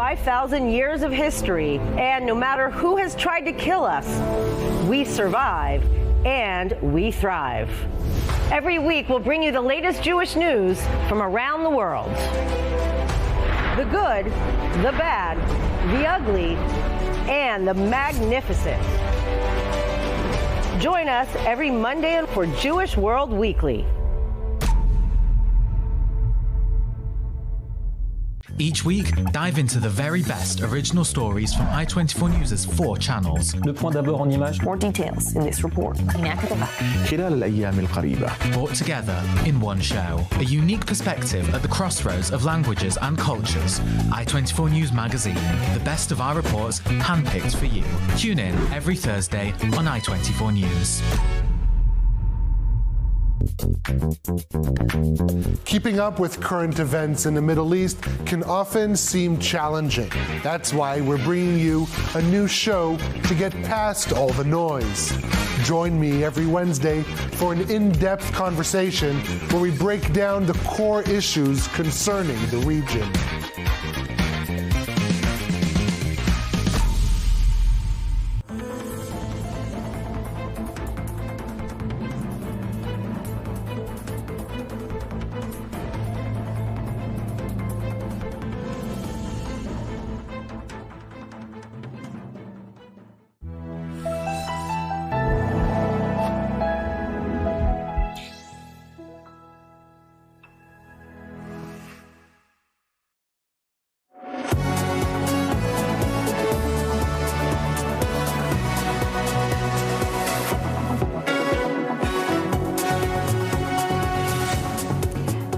5,000 years of history, and no matter who has tried to kill us, we survive and we thrive. Every week, we'll bring you the latest Jewish news from around the world. The good, the bad, the ugly, and the magnificent. Join us every Monday for Jewish World Weekly. Each week, dive into the very best original stories from i24NEWS' 4 channels. Le point d'abord en image. More details in this report. خلال الأيام القريبة. Brought together in one show. A unique perspective at the crossroads of languages and cultures. i24NEWS Magazine. The best of our reports handpicked for you. Tune in every Thursday on i24NEWS. Keeping up with current events in the Middle East can often seem challenging. That's why we're bringing you a new show to get past all the noise. Join me every Wednesday for an in-depth conversation where we break down the core issues concerning the region.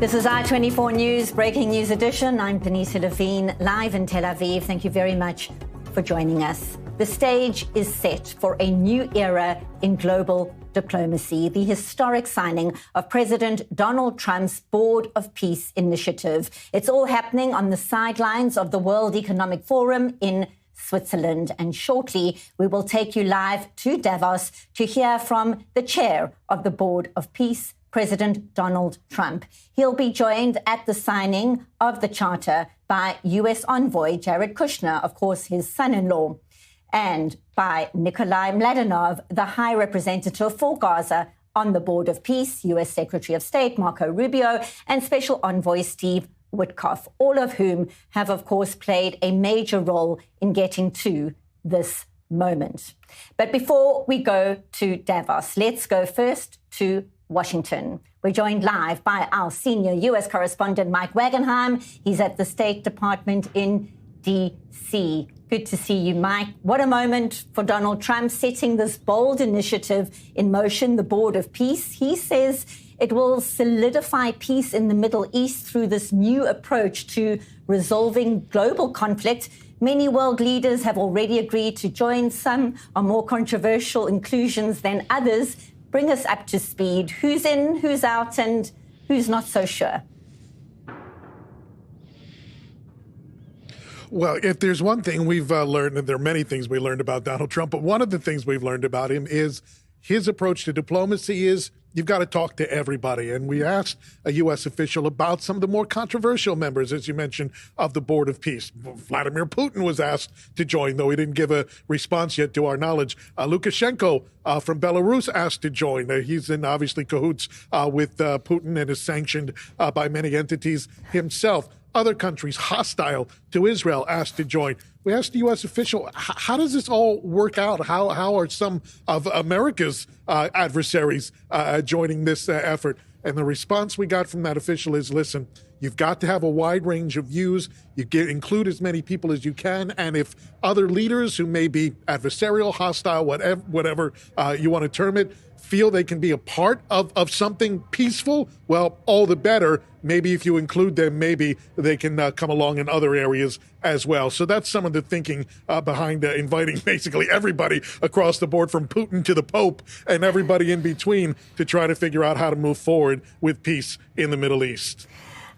This is i24NEWS Breaking News Edition. I'm Panisa Levine, live in Tel Aviv. Thank you very much for joining us. The stage is set for a new era in global diplomacy, the historic signing of President Donald Trump's Board of Peace initiative. It's all happening on the sidelines of the World Economic Forum in Switzerland. And shortly, we will take you live to Davos to hear from the chair of the Board of Peace, President Donald Trump. He'll be joined at the signing of the charter by U.S. envoy Jared Kushner, of course, his son-in-law, and by Nikolai Mladenov, the High Representative for Gaza on the Board of Peace, U.S. Secretary of State Marco Rubio, and Special Envoy Steve Witkoff, all of whom have, of course, played a major role in getting to this moment. But before we go to Davos, let's go first to Washington. We're joined live by our senior U.S. correspondent, Mike Wagenheim. He's at the State Department in D.C. Good to see you, Mike. What a moment for Donald Trump setting this bold initiative in motion, the Board of Peace. He says it will solidify peace in the Middle East through this new approach to resolving global conflict. Many world leaders have already agreed to join. Some are more controversial inclusions than others. Bring us up to speed. Who's in, who's out, and who's not so sure? Well, if there's one thing we've learned, and there are many things we learned about Donald Trump, but one of the things we've learned about him is his approach to diplomacy is you've got to talk to everybody. And we asked a U.S. official about some of the more controversial members, as you mentioned, of the Board of Peace. Vladimir Putin was asked to join, though he didn't give a response yet to our knowledge. Lukashenko from Belarus asked to join. He's in, obviously, cahoots with Putin and is sanctioned by many entities himself. Other countries hostile to Israel asked to join. We asked the U.S. official, how does this all work out? How are some of America's adversaries joining this effort? And the response we got from that official is, listen, you've got to have a wide range of views. You include as many people as you can. And if other leaders who may be adversarial, hostile, whatever you want to term it, feel they can be a part of something peaceful, well, all the better. Maybe if you include them, maybe they can come along in other areas as well. So that's some of the thinking behind inviting basically everybody across the board, from Putin to the Pope and everybody in between, to try to figure out how to move forward with peace in the Middle East.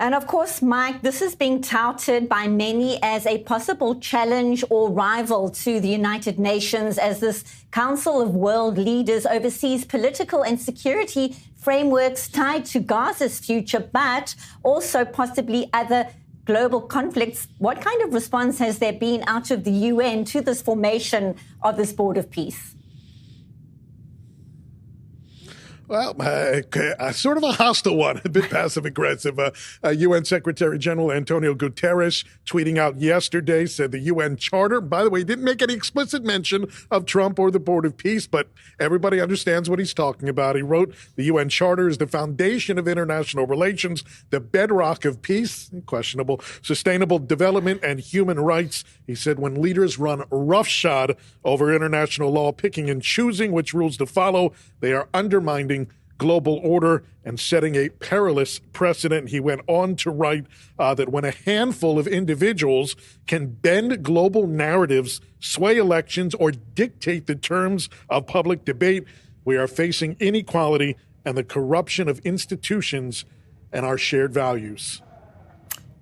And of course, Mike, this is being touted by many as a possible challenge or rival to the United Nations, as this Council of World Leaders oversees political and security frameworks tied to Gaza's future, but also possibly other global conflicts. What kind of response has there been out of the UN to this formation of this board of peace? Well, sort of a hostile one, a bit passive-aggressive. UN Secretary General Antonio Guterres tweeting out yesterday said the UN Charter, by the way, didn't make any explicit mention of Trump or the Board of Peace, but everybody understands what he's talking about. He wrote, the UN Charter is the foundation of international relations, the bedrock of peace, questionable, sustainable development, and human rights. He said when leaders run roughshod over international law, picking and choosing which rules to follow, they are undermining global order and setting a perilous precedent. He went on to write that when a handful of individuals can bend global narratives, sway elections, or dictate the terms of public debate, we are facing inequality and the corruption of institutions and our shared values.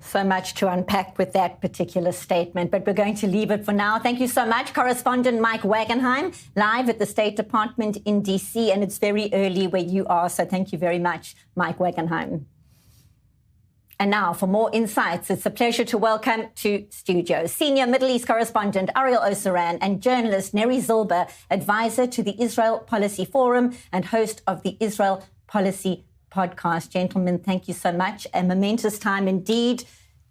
So much to unpack with that particular statement, but we're going to leave it for now. Thank you so much, correspondent Mike Wagenheim, live at the State Department in D.C., and it's very early where you are, so thank you very much, Mike Wagenheim. And now, for more insights, it's a pleasure to welcome to studio Senior Middle East Correspondent Ariel Osaran and journalist Neri Zilber, advisor to the Israel Policy Forum and host of the Israel Policy Podcast. Gentlemen, thank you so much. A momentous time indeed.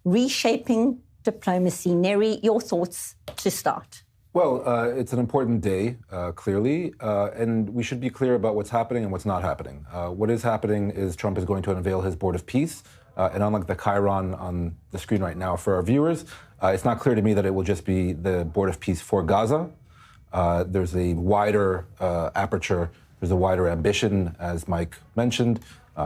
Reshaping diplomacy. Neri, your thoughts to start. Well, it's an important day, clearly, and we should be clear about what's happening and what's not happening. What is happening is Trump is going to unveil his Board of Peace, and unlike the chyron on the screen right now for our viewers, it's not clear to me that it will just be the Board of Peace for Gaza. There's a wider aperture, there's a wider ambition, as Mike mentioned,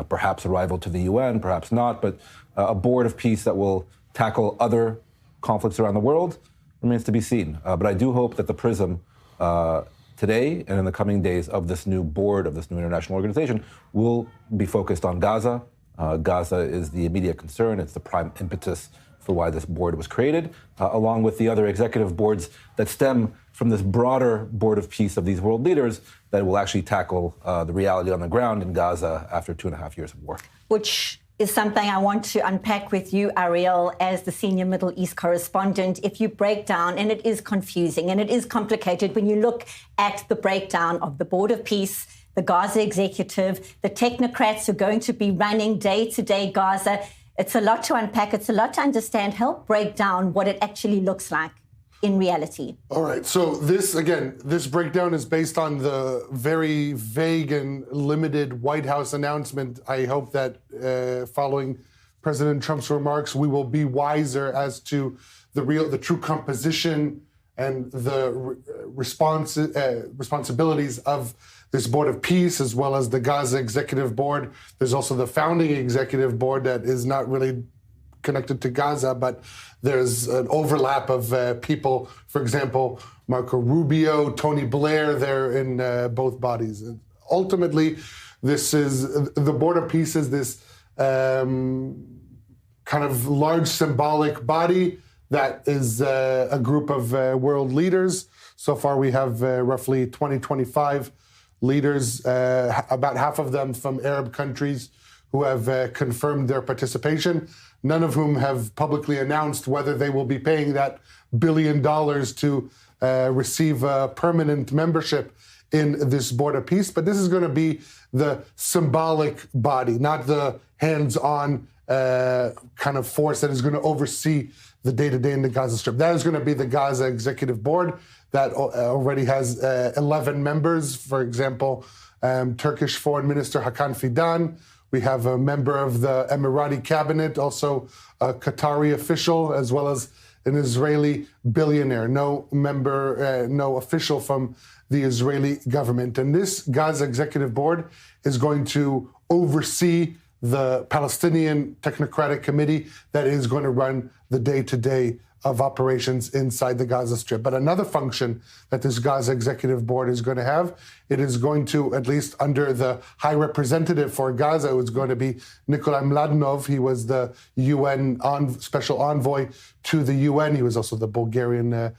perhaps a rival to the UN, perhaps not, but a Board of Peace that will tackle other conflicts around the world remains to be seen. But I do hope that the prism today and in the coming days of this new board, of this new international organization, will be focused on Gaza. Gaza is the immediate concern. It's the prime impetus for why this board was created, along with the other executive boards that stem from this broader Board of Peace of these world leaders that will actually tackle the reality on the ground in Gaza after 2.5 years of war. Which is something I want to unpack with you, Ariel, as the senior Middle East correspondent. If you break down, and it is confusing and it is complicated when you look at the breakdown of the Board of Peace, the Gaza executive, the technocrats who are going to be running day-to-day Gaza. It's a lot to unpack. It's a lot to understand. Help break down what it actually looks like in reality. All right. So this breakdown is based on the very vague and limited White House announcement. I hope that following President Trump's remarks, we will be wiser as to the true composition and the responsibilities of this Board of Peace, as well as the Gaza Executive Board. There's also the founding Executive Board that is not really connected to Gaza, but there's an overlap of people. For example, Marco Rubio, Tony Blair, they're in both bodies. And ultimately, the Board of Peace is this kind of large symbolic body that is a group of world leaders. So far, we have roughly 25 leaders, about half of them from Arab countries, who have confirmed their participation, none of whom have publicly announced whether they will be paying that $1 billion to receive a permanent membership in this Board of Peace. But this is going to be the symbolic body, not the hands-on kind of force that is going to oversee the day-to-day in the Gaza Strip. That is going to be the Gaza Executive Board that already has 11 members. For example, Turkish Foreign Minister Hakan Fidan. We have a member of the Emirati cabinet, also a Qatari official, as well as an Israeli billionaire. No member, no official from the Israeli government. And this Gaza Executive Board is going to oversee the Palestinian Technocratic Committee that is going to run the day-to-day of operations inside the Gaza Strip. But another function that this Gaza Executive Board is going to have, it is going to, at least under the High Representative for Gaza, it's going to be Nikolai Mladenov. He was the UN Special Envoy to the UN. He was also the Bulgarian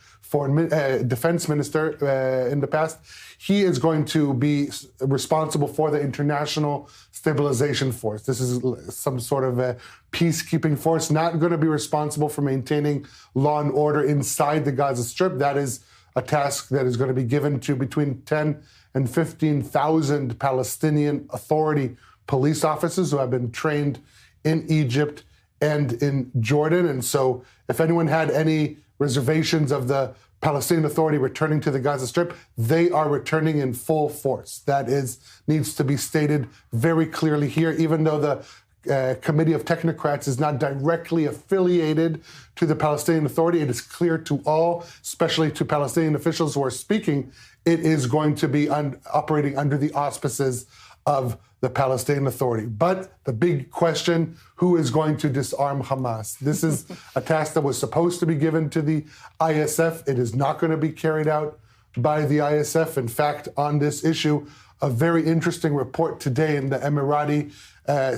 Defense Minister in the past. He is going to be responsible for the International Stabilization Force. This is some sort of a peacekeeping force, not going to be responsible for maintaining law and order inside the Gaza Strip. That is a task that is going to be given to between 10 and 15,000 Palestinian Authority police officers who have been trained in Egypt and in Jordan. And so if anyone had any reservations of the Palestinian Authority returning to the Gaza Strip, they are returning in full force. That needs to be stated very clearly here, even though the Committee of Technocrats is not directly affiliated to the Palestinian Authority. It is clear to all, especially to Palestinian officials who are speaking, it is going to be operating under the auspices of the Palestinian Authority. But the big question, who is going to disarm Hamas? This is a task that was supposed to be given to the ISF. It is not going to be carried out by the ISF. In fact, on this issue, a very interesting report today in the Emirati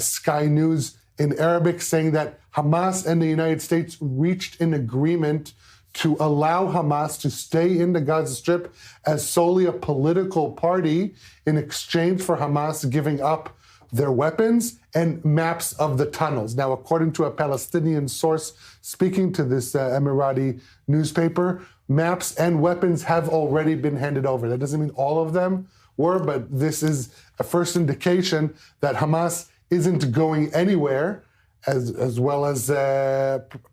Sky News in Arabic saying that Hamas and the United States reached an agreement to allow Hamas to stay in the Gaza Strip as solely a political party in exchange for Hamas giving up their weapons and maps of the tunnels. Now, according to a Palestinian source speaking to this Emirati newspaper, maps and weapons have already been handed over. That doesn't mean all of them were, but this is a first indication that Hamas isn't going anywhere, as well as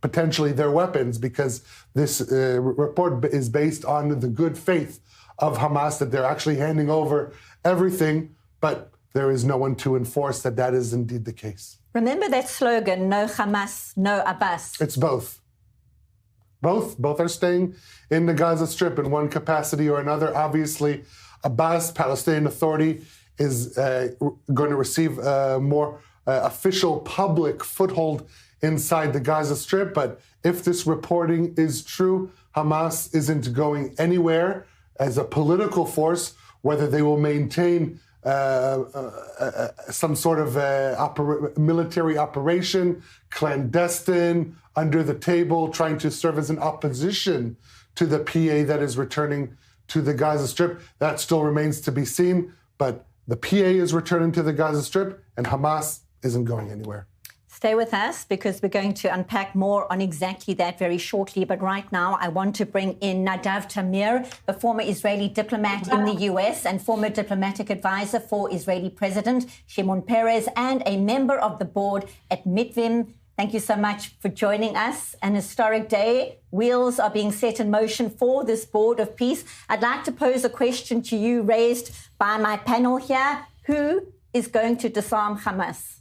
potentially their weapons, because this report is based on the good faith of Hamas that they're actually handing over everything, but there is no one to enforce that is indeed the case. Remember that slogan, no Hamas, no Abbas? It's both. Both are staying in the Gaza Strip in one capacity or another. Obviously, Abbas, Palestinian Authority, is going to receive more official public foothold inside the Gaza Strip. But if this reporting is true, Hamas isn't going anywhere as a political force. Whether they will maintain some sort of military operation, clandestine, under the table, trying to serve as an opposition to the PA that is returning to the Gaza Strip, that still remains to be seen. But the PA is returning to the Gaza Strip, and Hamas isn't going anywhere. Stay with us, because we're going to unpack more on exactly that very shortly. But right now, I want to bring in Nadav Tamir, the former Israeli diplomat in the U.S. and former diplomatic advisor for Israeli President Shimon Peres, and a member of the board at Mitvim. Thank you so much for joining us. An historic day. Wheels are being set in motion for this board of peace. I'd like to pose a question to you raised by my panel here. Who is going to disarm Hamas?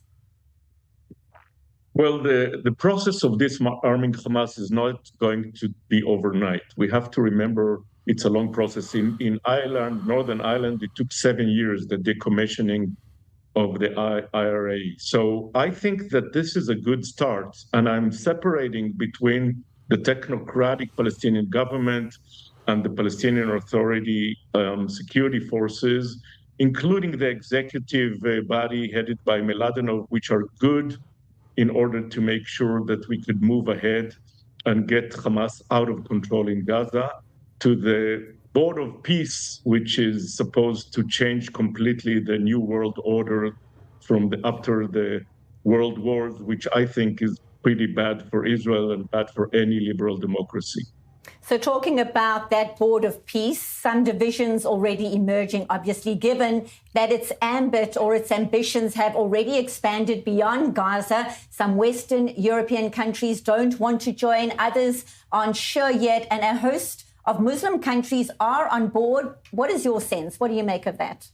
Well, the process of disarming Hamas is not going to be overnight. We have to remember it's a long process. In Ireland, Northern Ireland, it took 7 years, the decommissioning of the IRA. So I think that this is a good start, and I'm separating between the technocratic Palestinian government and the Palestinian Authority security forces, including the executive body headed by Meladenov, which are good in order to make sure that we could move ahead and get Hamas out of control in Gaza, to the Board of Peace, which is supposed to change completely the new world order after the world wars, which I think is pretty bad for Israel and bad for any liberal democracy. So talking about that Board of Peace, some divisions already emerging, obviously, given that its ambit or its ambitions have already expanded beyond Gaza. Some Western European countries don't want to join, others aren't sure yet, and a host of Muslim countries are on board. What is your sense? What do you make of that?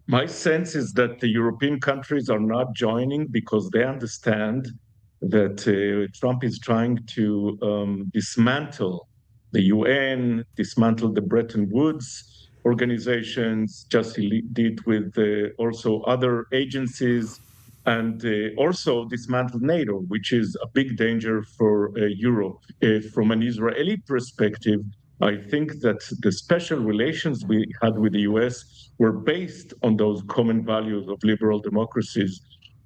My sense is that the European countries are not joining because they understand that Trump is trying to dismantle the UN, dismantle the Bretton Woods organizations, just he did with also other agencies, and also dismantle NATO, which is a big danger for Europe. From an Israeli perspective, I think that the special relations we had with the US were based on those common values of liberal democracies.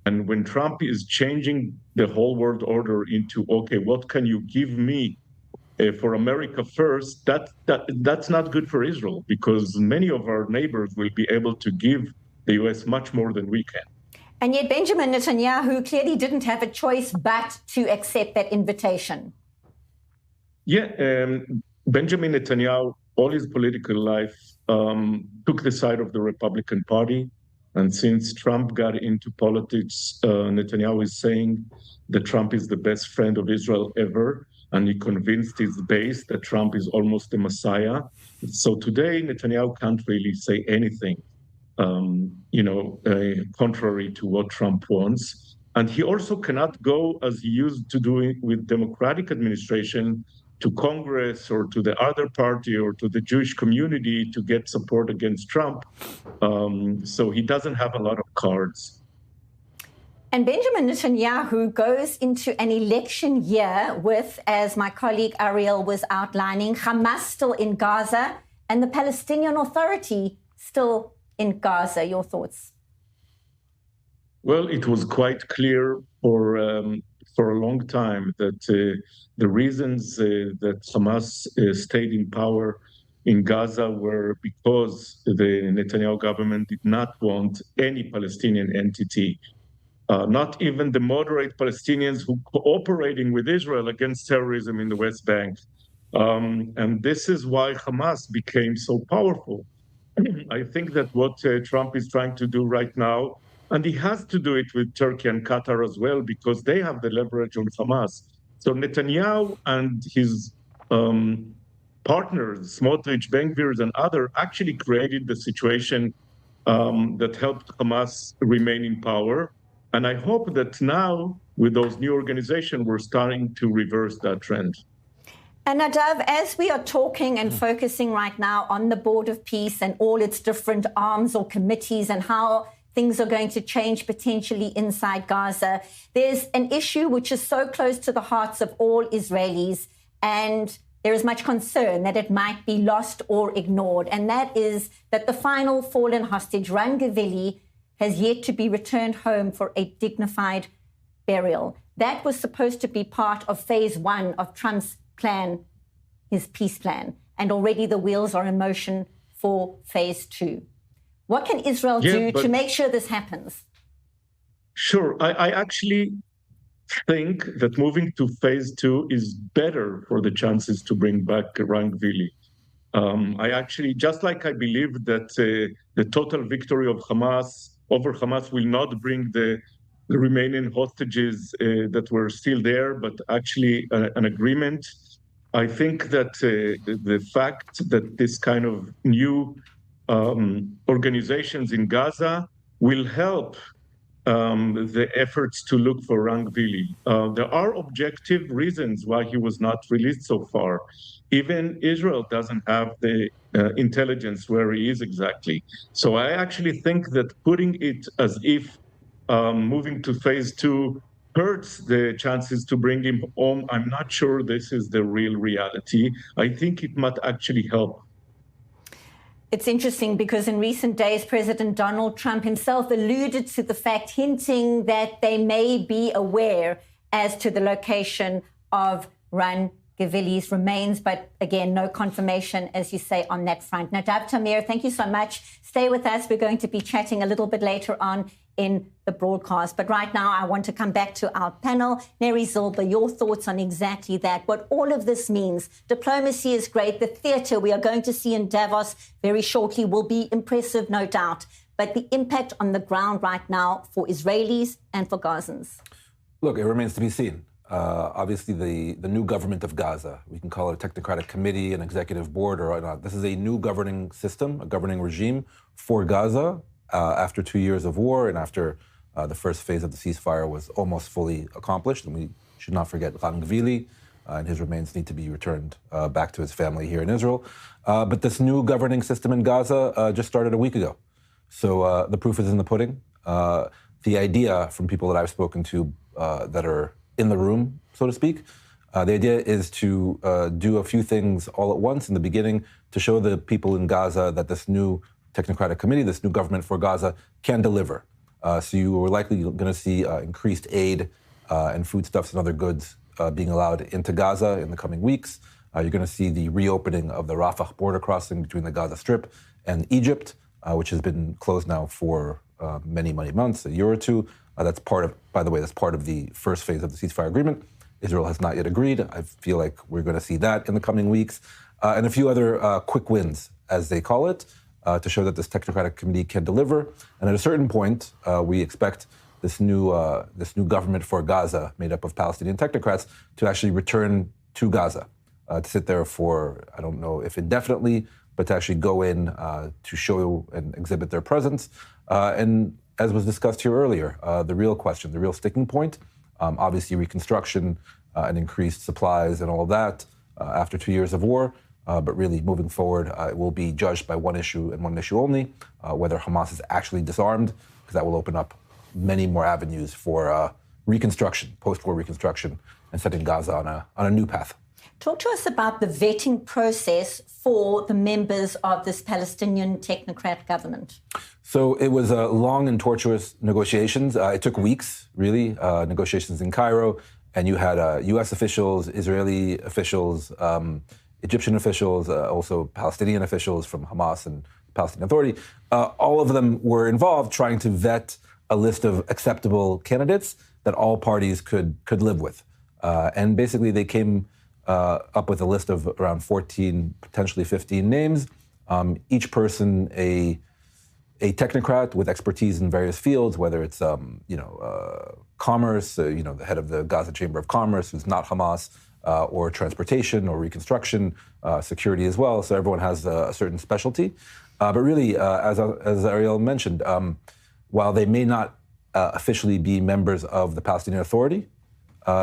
And when Trump is changing the whole world order into, okay, what can you give me for America first, that's not good for Israel, because many of our neighbors will be able to give the US much more than we can. And yet Benjamin Netanyahu clearly didn't have a choice but to accept that invitation. Yeah, Benjamin Netanyahu, all his political life, took the side of the Republican Party. And since Trump got into politics, Netanyahu is saying that Trump is the best friend of Israel ever. And he convinced his base that Trump is almost the Messiah. So today, Netanyahu can't really say anything, contrary to what Trump wants. And he also cannot go, as he used to do with Democratic administration, to Congress or to the other party or to the Jewish community to get support against Trump. So he doesn't have a lot of cards. And Benjamin Netanyahu goes into an election year with, as my colleague Ariel was outlining, Hamas still in Gaza and the Palestinian Authority still in Gaza. Your thoughts? Well, it was quite clear for a long time that the reasons that Hamas stayed in power in Gaza were because the Netanyahu government did not want any Palestinian entity, not even the moderate Palestinians who cooperating with Israel against terrorism in the West Bank. And this is why Hamas became so powerful. I think that what Trump is trying to do right now, and he has to do it with Turkey and Qatar as well, because they have the leverage on Hamas. So Netanyahu and his partners, Smotrich, Ben-Gvir, and others, actually created the situation that helped Hamas remain in power. And I hope that now, with those new organizations, we're starting to reverse that trend. And Nadav, as we are talking and focusing right now on the Board of Peace and all its different arms or committees and how things are going to change potentially inside Gaza, there's an issue which is so close to the hearts of all Israelis, and there is much concern that it might be lost or ignored, and that is that the final fallen hostage, Ran Gavili, has yet to be returned home for a dignified burial. That was supposed to be part of phase one of Trump's plan, his peace plan, and already the wheels are in motion for phase two. What can Israel do to make sure this happens? Sure. I actually think that moving to phase two is better for the chances to bring back Ran Gavili. I actually, just like I believe that the total victory of Hamas over Hamas will not bring the remaining hostages that were still there, but actually an agreement. I think that the fact that this kind of new organizations in Gaza will help the efforts to look for Ran Gavili. There are objective reasons why he was not released so far. Even Israel doesn't have the intelligence where he is exactly. So I actually think that putting it as if moving to phase two hurts the chances to bring him home. I'm not sure this is the real reality. I think it might actually help. It's interesting because in recent days, President Donald Trump himself alluded to the fact, hinting that they may be aware as to the location of Ran Gavili's remains, but again, no confirmation, as you say, on that front. Nadav Tamir, thank you so much. Stay with us. We're going to be chatting a little bit later on in the broadcast. But right now, I want to come back to our panel. Neri Zilber, your thoughts on exactly that, what all of this means. Diplomacy is great. The theatre we are going to see in Davos very shortly will be impressive, no doubt. But the impact on the ground right now for Israelis and for Gazans? Look, it remains to be seen. Obviously, the new government of Gaza, we can call it a technocratic committee, an executive board, or not. This is a new governing system, a governing regime for Gaza after 2 years of war and after the first phase of the ceasefire was almost fully accomplished. And we should not forget Ran Gavili, and his remains need to be returned back to his family here in Israel. But this new governing system in Gaza just started a week ago. So the proof is in the pudding. The idea from people that I've spoken to that are in the room, so to speak, the idea is to do a few things all at once in the beginning to show the people in Gaza that this new technocratic committee, this new government for Gaza, can deliver. So you are likely going to see increased aid and foodstuffs and other goods being allowed into Gaza in the coming weeks. You're going to see the reopening of the Rafah border crossing between the Gaza Strip and Egypt, which has been closed now for many months, a year or two. That's part of, by the way, that's part of the first phase of the ceasefire agreement. Israel has not yet agreed. I feel like we're going to see that in the coming weeks. And a few other quick wins, as they call it, to show that this technocratic committee can deliver. And at a certain point, we expect this new government for Gaza, made up of Palestinian technocrats, to actually return to Gaza, to sit there for, I don't know if indefinitely, but to actually go in to show and exhibit their presence. And as was discussed here earlier, the real question, the real sticking point, obviously reconstruction and increased supplies and all of that after 2 years of war. But really, moving forward, it will be judged by one issue and one issue only, whether Hamas is actually disarmed, because that will open up many more avenues for reconstruction, post-war reconstruction, and setting Gaza on a new path. Talk to us about the vetting process for the members of this Palestinian technocrat government. So it was long and tortuous negotiations. It took weeks, really, negotiations in Cairo. And you had U.S. officials, Israeli officials, Egyptian officials, also Palestinian officials from Hamas and Palestinian Authority. All of them were involved trying to vet a list of acceptable candidates that all parties could live with. And basically they came up with a list of around 14, potentially 15 names, each person a technocrat with expertise in various fields, whether it's commerce, the head of the Gaza Chamber of Commerce, who's not Hamas, or transportation or reconstruction, security as well. So everyone has a certain specialty. But really, as Ariel mentioned, while they may not officially be members of the Palestinian Authority,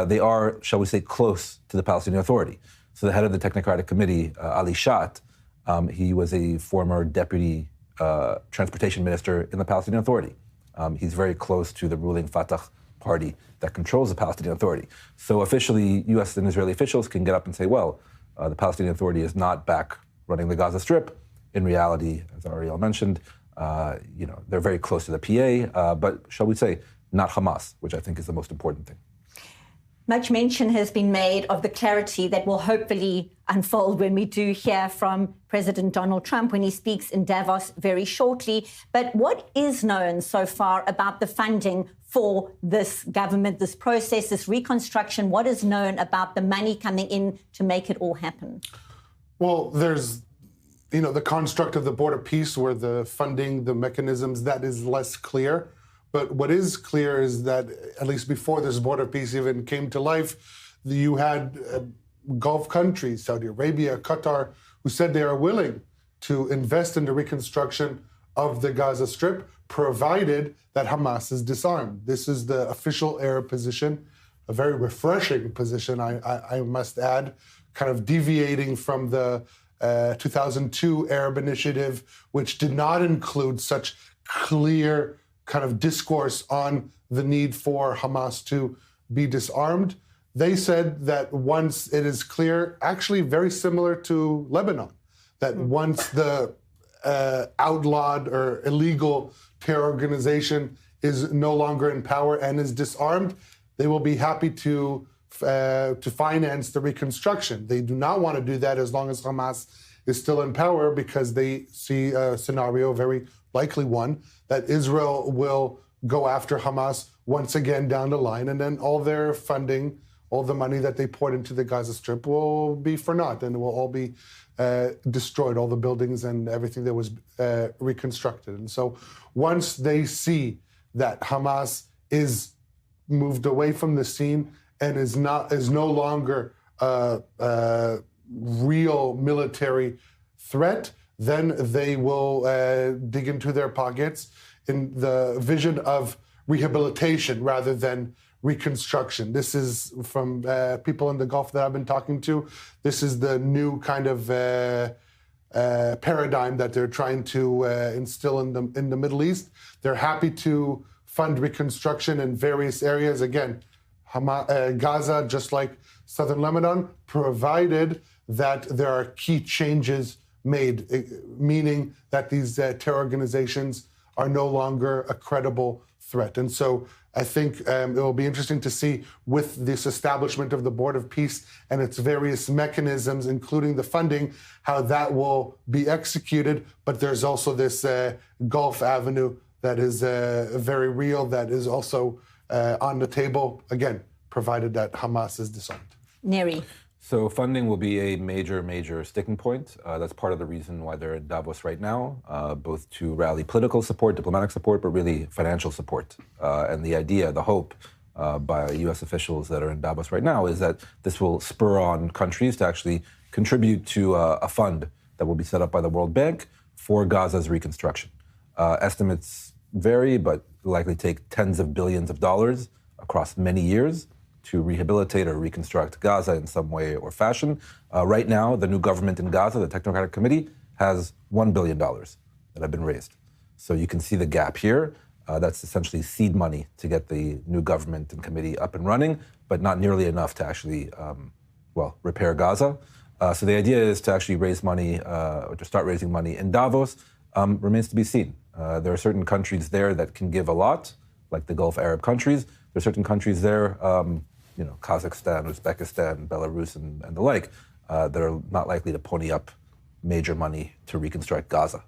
they are, shall we say, close to the Palestinian Authority. So the head of the Technocratic Committee, Ali Shat, he was a former deputy transportation minister in the Palestinian Authority. He's very close to the ruling Fatah party that controls the Palestinian Authority. So officially, U.S. and Israeli officials can get up and say, well, the Palestinian Authority is not back running the Gaza Strip. In reality, as Ariel mentioned, they're very close to the PA, but shall we say, not Hamas, which I think is the most important thing. Much mention has been made of the clarity that will hopefully unfold when we do hear from President Donald Trump when he speaks in Davos very shortly. But what is known so far about the funding for this government, this process, this reconstruction? What is known about the money coming in to make it all happen? Well, there's, the construct of the Board of Peace, where the funding, the mechanisms, that is less clear. But what is clear is that, at least before this Board of Peace even came to life, you had Gulf countries, Saudi Arabia, Qatar, who said they are willing to invest in the reconstruction of the Gaza Strip, provided that Hamas is disarmed. This is the official Arab position, a very refreshing position, I must add, kind of deviating from the 2002 Arab Initiative, which did not include such clear kind of discourse on the need for Hamas to be disarmed. They said that once it is clear, actually very similar to Lebanon, that once the outlawed or illegal terror organization is no longer in power and is disarmed, they will be happy to finance the reconstruction. They do not want to do that as long as Hamas is still in power, because they see a scenario, very likely one, that Israel will go after Hamas once again down the line, and then all their funding, all the money that they poured into the Gaza Strip will be for naught, and it will all be destroyed, all the buildings and everything that was reconstructed. And so once they see that Hamas is moved away from the scene and is no longer a real military threat, then they will dig into their pockets in the vision of rehabilitation rather than reconstruction. This is from people in the Gulf that I've been talking to. This is the new kind of paradigm that they're trying to instill in the Middle East. They're happy to fund reconstruction in various areas. Again, Gaza, just like southern Lebanon, provided that there are key changes made, meaning that these terror organizations are no longer a credible threat. And so I think it will be interesting to see, with this establishment of the Board of Peace and its various mechanisms, including the funding, how that will be executed. But there's also this Gulf avenue that is very real, that is also on the table, again, provided that Hamas is disarmed. Neri. So funding will be a major sticking point. That's part of the reason why they're in Davos right now, both to rally political support, diplomatic support, but really financial support. And the idea, the hope by U.S. officials that are in Davos right now is that this will spur on countries to actually contribute to a fund that will be set up by the World Bank for Gaza's reconstruction. Estimates vary, but likely take tens of billions of dollars across many years to rehabilitate or reconstruct Gaza in some way or fashion. Right now, the new government in Gaza, the Technocratic Committee, has $1 billion that have been raised. So you can see the gap here. That's essentially seed money to get the new government and committee up and running, but not nearly enough to actually, repair Gaza. So the idea is to actually raise money, or to start raising money in Davos, remains to be seen. There are certain countries there that can give a lot, like the Gulf Arab countries. There are certain countries there, Kazakhstan, Uzbekistan, Belarus, and the like, that are not likely to pony up major money to reconstruct Gaza.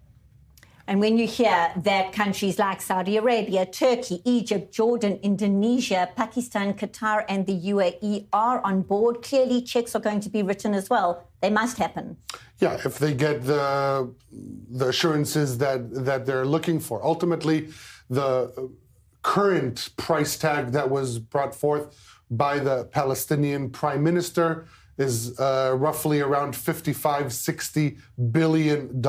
And when you hear that countries like Saudi Arabia, Turkey, Egypt, Jordan, Indonesia, Pakistan, Qatar, and the UAE are on board, clearly checks are going to be written as well. They must happen. Yeah, if they get the assurances that they're looking for. Ultimately, the current price tag that was brought forth by the Palestinian Prime Minister is roughly around $55-60 billion.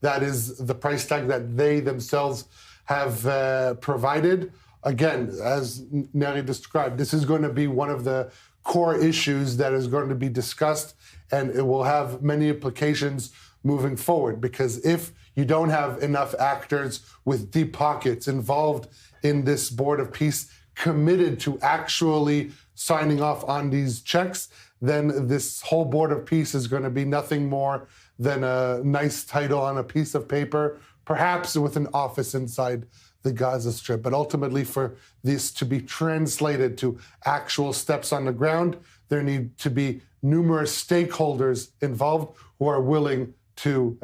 That is the price tag that they themselves have provided. Again, as Neri described, this is going to be one of the core issues that is going to be discussed, and it will have many implications moving forward, because if you don't have enough actors with deep pockets involved in this Board of Peace committed to actually signing off on these checks, then this whole Board of Peace is going to be nothing more than a nice title on a piece of paper, perhaps with an office inside the Gaza Strip. But ultimately, for this to be translated to actual steps on the ground, there need to be numerous stakeholders involved who are willing to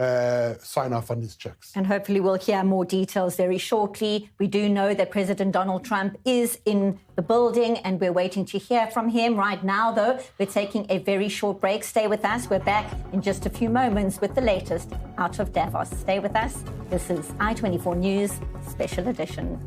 sign off on these checks. And hopefully we'll hear more details very shortly. We do know that President Donald Trump is in the building and we're waiting to hear from him. Right now, though, we're taking a very short break. Stay with us. We're back in just a few moments with the latest out of Davos. Stay with us. This is i24 News Special Edition.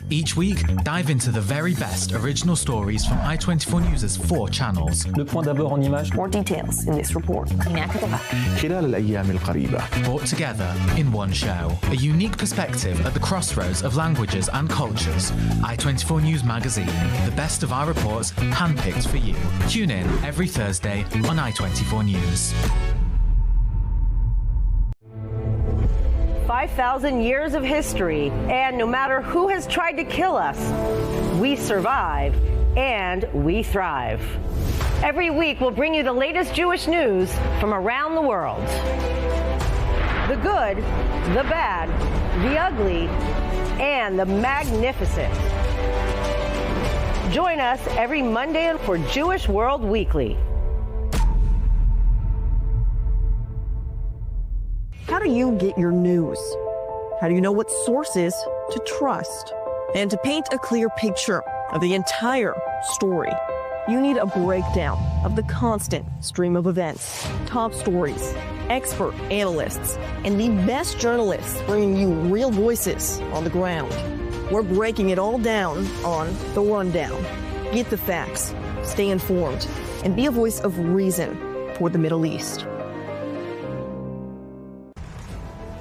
Each week, dive into the very best original stories from i24NEWS' 4 channels. Le point d'abord en images. More details in this report. خلال الأيام القريبة. Brought together in one show. A unique perspective at the crossroads of languages and cultures. i24NEWS magazine. The best of our reports handpicked for you. Tune in every Thursday on i24NEWS. 5,000 years of history, and no matter who has tried to kill us, we survive and we thrive. Every week, we'll bring you the latest Jewish news from around the world. The good, the bad, the ugly, and the magnificent. Join us every Monday for Jewish World Weekly. How do you get your news? How do you know what sources to trust? And to paint a clear picture of the entire story, you need a breakdown of the constant stream of events, top stories, expert analysts, and the best journalists bringing you real voices on the ground. We're breaking it all down on The Rundown. Get the facts, stay informed, and be a voice of reason for the Middle East.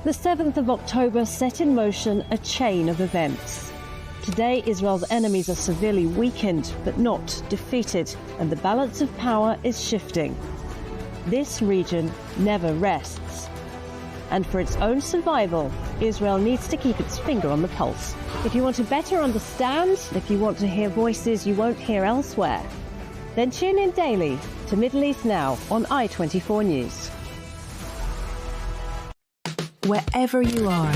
The 7th of October set in motion a chain of events. Today, Israel's enemies are severely weakened, but not defeated, and the balance of power is shifting. This region never rests. And for its own survival, Israel needs to keep its finger on the pulse. If you want to better understand, if you want to hear voices you won't hear elsewhere, then tune in daily to Middle East Now on i24NEWS. wherever you are.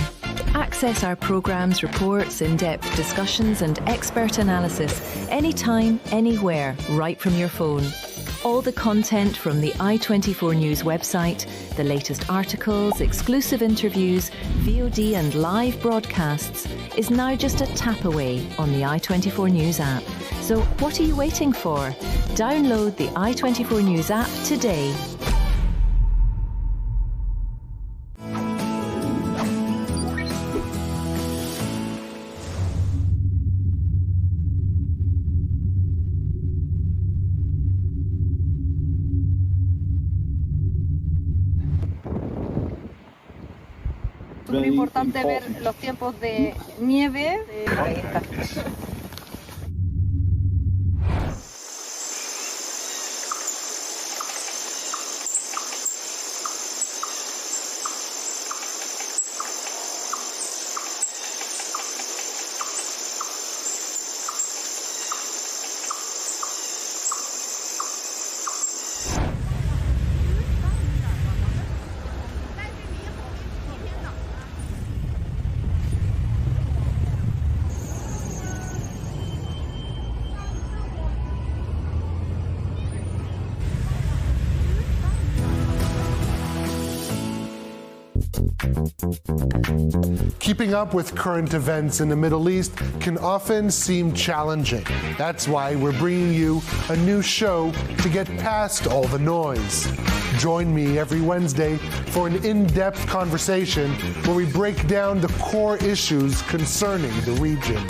Access our programmes, reports, in-depth discussions and expert analysis anytime, anywhere, right from your phone. All the content from the i24News website, the latest articles, exclusive interviews, VOD and live broadcasts is now just a tap away on the i24News app. So what are you waiting for? Download the i24News app today. Es muy importante ver los tiempos de nieve. Ahí está. Keeping up with current events in the Middle East can often seem challenging. That's why we're bringing you a new show to get past all the noise. Join me every Wednesday for an in-depth conversation where we break down the core issues concerning the region.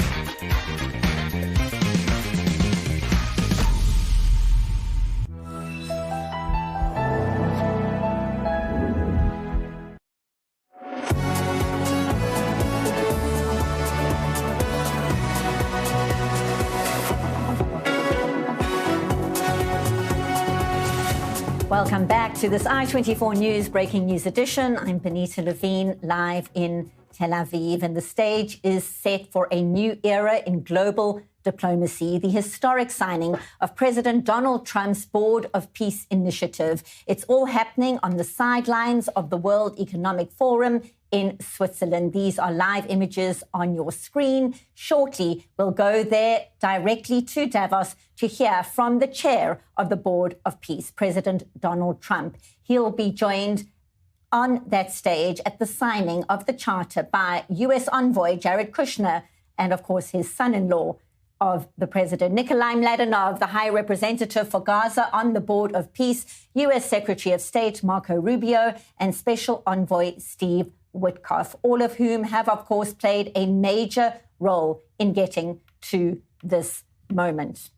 Welcome back to this i24 News Breaking News edition. I'm Benita Levine, live in Tel Aviv, and the stage is set for a new era in global diplomacy, the historic signing of President Donald Trump's Board of Peace initiative. It's all happening on the sidelines of the World Economic Forum in Switzerland. These are live images on your screen. Shortly, we'll go there directly to Davos to hear from the chair of the Board of Peace, President Donald Trump. He'll be joined on that stage at the signing of the charter by U.S. envoy Jared Kushner and, of course, his son-in-law of the president, Nikolai Mladenov, the High Representative for Gaza on the Board of Peace, U.S. Secretary of State Marco Rubio, and Special Envoy Steve Witkoff, all of whom have, of course, played a major role in getting to this moment.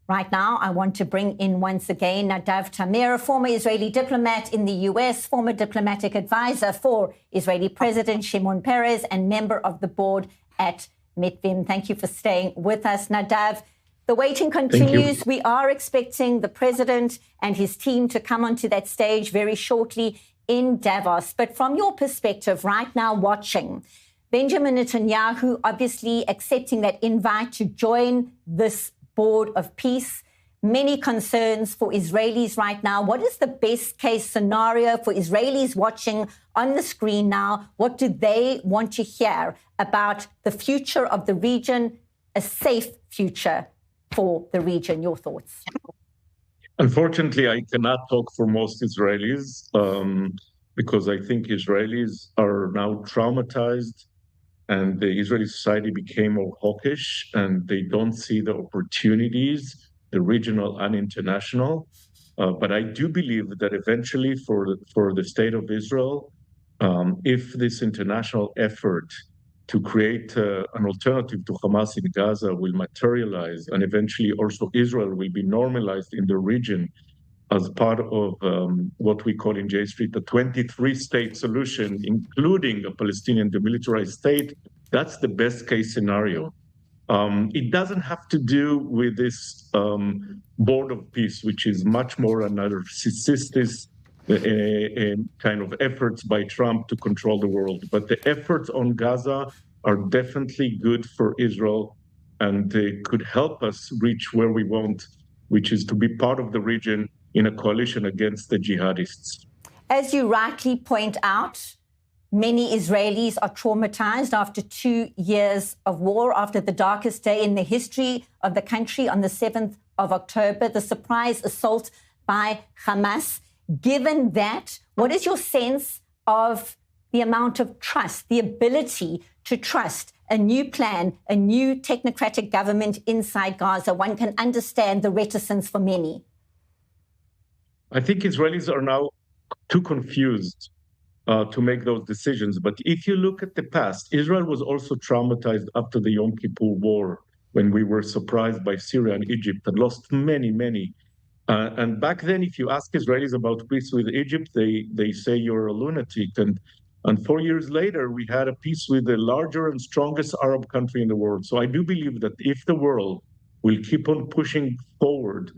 Right now, I want to bring in once again Nadav Tamir, a former Israeli diplomat in the U.S., former diplomatic advisor for Israeli President Shimon Peres, and member of the board at Mitvim. Thank you for staying with us, Nadav. The waiting continues. We are expecting the president and his team to come onto that stage very shortly in Davos. But from your perspective right now watching, Benjamin Netanyahu obviously accepting that invite to join this Board of Peace. Many concerns for Israelis right now. What is the best case scenario for Israelis watching on the screen now? What do they want to hear about the future of the region, a safe future for the region? Your thoughts? Unfortunately, I cannot talk for most Israelis because I think Israelis are now traumatized and the Israeli society became more hawkish and they don't see the opportunities, the regional and international. But I do believe that eventually for the state of Israel, if this international effort to create an alternative to Hamas in Gaza will materialize, and eventually also Israel will be normalized in the region as part of what we call in J Street the 23-state solution, including a Palestinian demilitarized state, that's the best case scenario. It doesn't have to do with this Board of Peace, which is much more another narcissistic kind of efforts by Trump to control the world. But the efforts on Gaza are definitely good for Israel, and they could help us reach where we want, which is to be part of the region in a coalition against the jihadists. As you rightly point out, Many Israelis are traumatized after 2 years of war, after the darkest day in the history of the country on the 7th of October, the surprise assault by Hamas. Given that, what is your sense of the amount of trust, the ability to trust a new plan, a new technocratic government inside Gaza? One can understand the reticence for many. I think Israelis are now too confused to make those decisions. But if you look at the past, Israel was also traumatized after the Yom Kippur War, when we were surprised by Syria and Egypt and lost many. And back then, if you ask Israelis about peace with Egypt, they say you're a lunatic. And 4 years later, we had a peace with the larger and strongest Arab country in the world. So I do believe that if the world will keep on pushing forward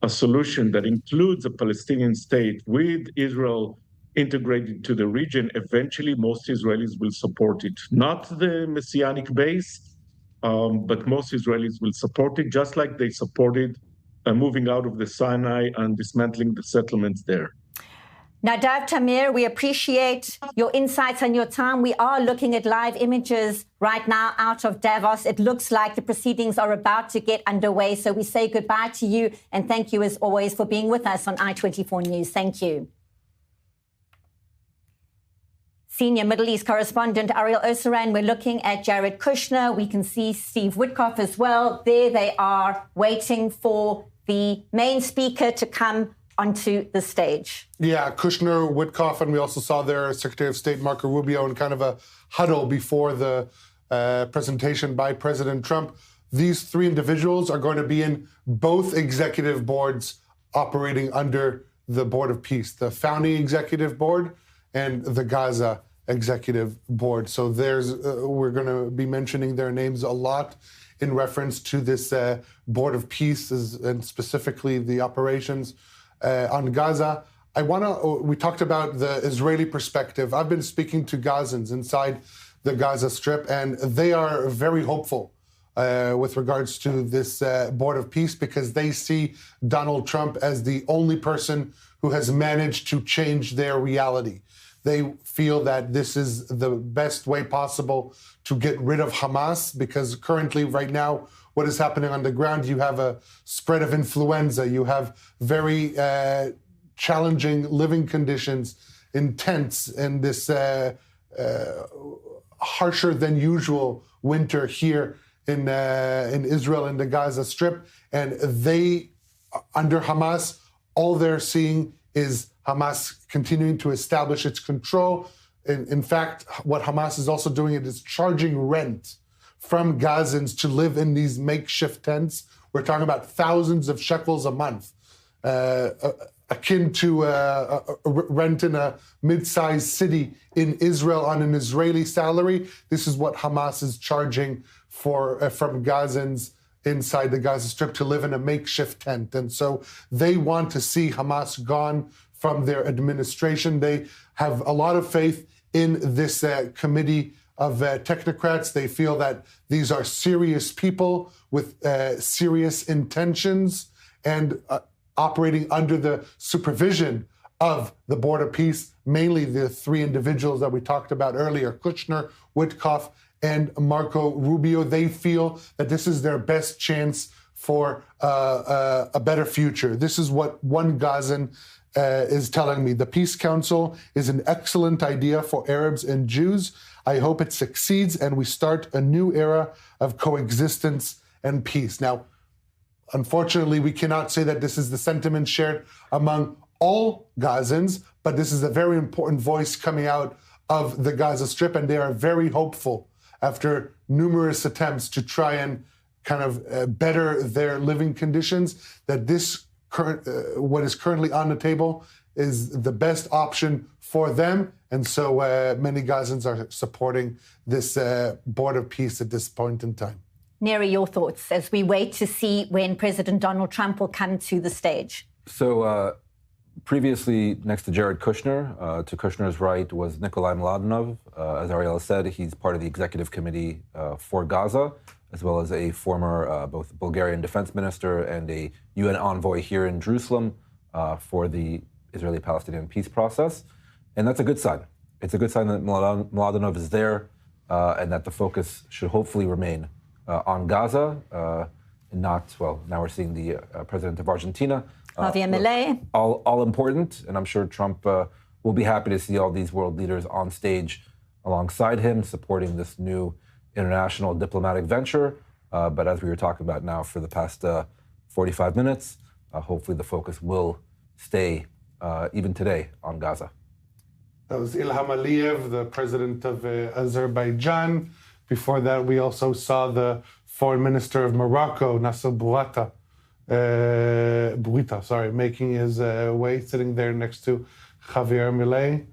a solution that includes a Palestinian state with Israel integrated to the region, eventually most Israelis will support it. Not the Messianic base, but most Israelis will support it, just like they supported moving out of the Sinai and dismantling the settlements there. Nadav Tamir, we appreciate your insights and your time. We are looking at live images right now out of Davos. It looks like the proceedings are about to get underway. So we say goodbye to you and thank you as always for being with us on i24 News. Thank you. Senior Middle East correspondent Ariel Oseran. We're looking at Jared Kushner. We can see Steve Witkoff as well. There they are waiting for the main speaker to come onto the stage. Yeah, Kushner, Witkoff, and we also saw their Secretary of State Marco Rubio in kind of a huddle before the presentation by President Trump. These three individuals are going to be in both executive boards operating under the Board of Peace, the founding executive board and the Gaza executive board. So we're going to be mentioning their names a lot in reference to this Board of Peace and specifically the operations on Gaza. We talked about the Israeli perspective. I've been speaking to Gazans inside the Gaza Strip, and they are very hopeful with regards to this Board of Peace because they see Donald Trump as the only person who has managed to change their reality. They feel that this is the best way possible to get rid of Hamas because currently, right now, what is happening on the ground, you have a spread of influenza, you have very challenging living conditions in tents in this harsher than usual winter here in Israel and the Gaza Strip. And they, under Hamas, all they're seeing is Hamas continuing to establish its control. In fact, what Hamas is also doing is charging rent from Gazans to live in these makeshift tents. We're talking about thousands of shekels a month, akin to rent in a mid-sized city in Israel on an Israeli salary. This is what Hamas is charging from Gazans inside the Gaza Strip to live in a makeshift tent. And so they want to see Hamas gone from their administration. They have a lot of faith in this committee of technocrats. They feel that these are serious people with serious intentions and operating under the supervision of the Board of Peace, mainly the three individuals that we talked about earlier, Kushner, Witkoff, and Marco Rubio. They feel that this is their best chance for a better future. This is what one Gazan is telling me. The Peace Council is an excellent idea for Arabs and Jews. I hope it succeeds and we start a new era of coexistence and peace. Now, unfortunately, we cannot say that this is the sentiment shared among all Gazans, but this is a very important voice coming out of the Gaza Strip, and they are very hopeful after numerous attempts to try and kind of better their living conditions, that this what is currently on the table is the best option for them. And so many Gazans are supporting this Board of Peace at this point in time. Neri, your thoughts as we wait to see when President Donald Trump will come to the stage? So previously, next to Jared Kushner, to Kushner's right was Nikolai Mladenov. As Ariel said, he's part of the executive committee for Gaza, as well as a former both Bulgarian defense minister and a UN envoy here in Jerusalem for the Israeli-Palestinian peace process. And that's a good sign. it's a good sign that Mladenov is there and that the focus should hopefully remain on Gaza and not, well, now we're seeing the president of Argentina. Javier Milei. All important, and I'm sure Trump will be happy to see all these world leaders on stage alongside him, supporting this new international diplomatic venture. But as we were talking about now for the past 45 minutes, hopefully the focus will stay, even today, on Gaza. That was Ilham Aliyev, the president of Azerbaijan. Before that, we also saw the foreign minister of Morocco, Nasser Bourita, making his way, sitting there next to Javier Milei.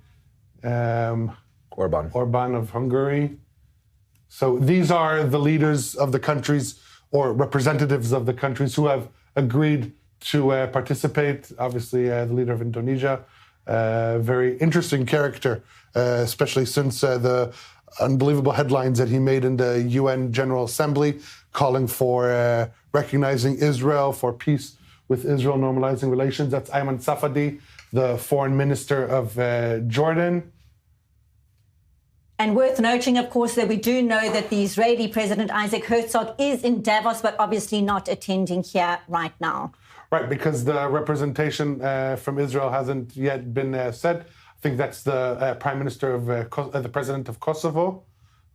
Orban of Hungary. So these are the leaders of the countries or representatives of the countries who have agreed to participate. Obviously, the leader of Indonesia, very interesting character, especially since the unbelievable headlines that he made in the UN General Assembly, calling for recognizing Israel, for peace with Israel, normalizing relations. That's Ayman Safadi, the foreign minister of Jordan. And worth noting, of course, that we do know that the Israeli President Isaac Herzog is in Davos, but obviously not attending here right now. Right, because the representation from Israel hasn't yet been set. I think that's the Prime Minister of the President of Kosovo,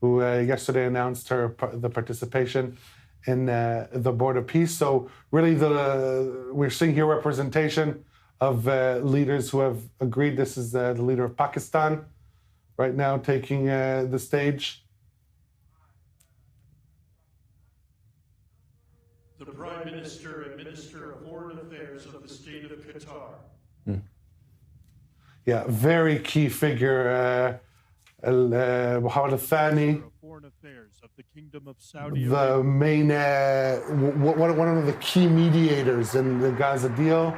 who yesterday announced the participation in the Board of Peace. So really, we're seeing here representation of leaders who have agreed. This is the leader of Pakistan right now taking the stage. The Prime Minister and Minister of Foreign Affairs of the State of Qatar. Yeah, very key figure, Mohammed Al-Thani. Foreign Affairs of the Kingdom of Saudi the Arabia. main, one of the key mediators in the Gaza deal.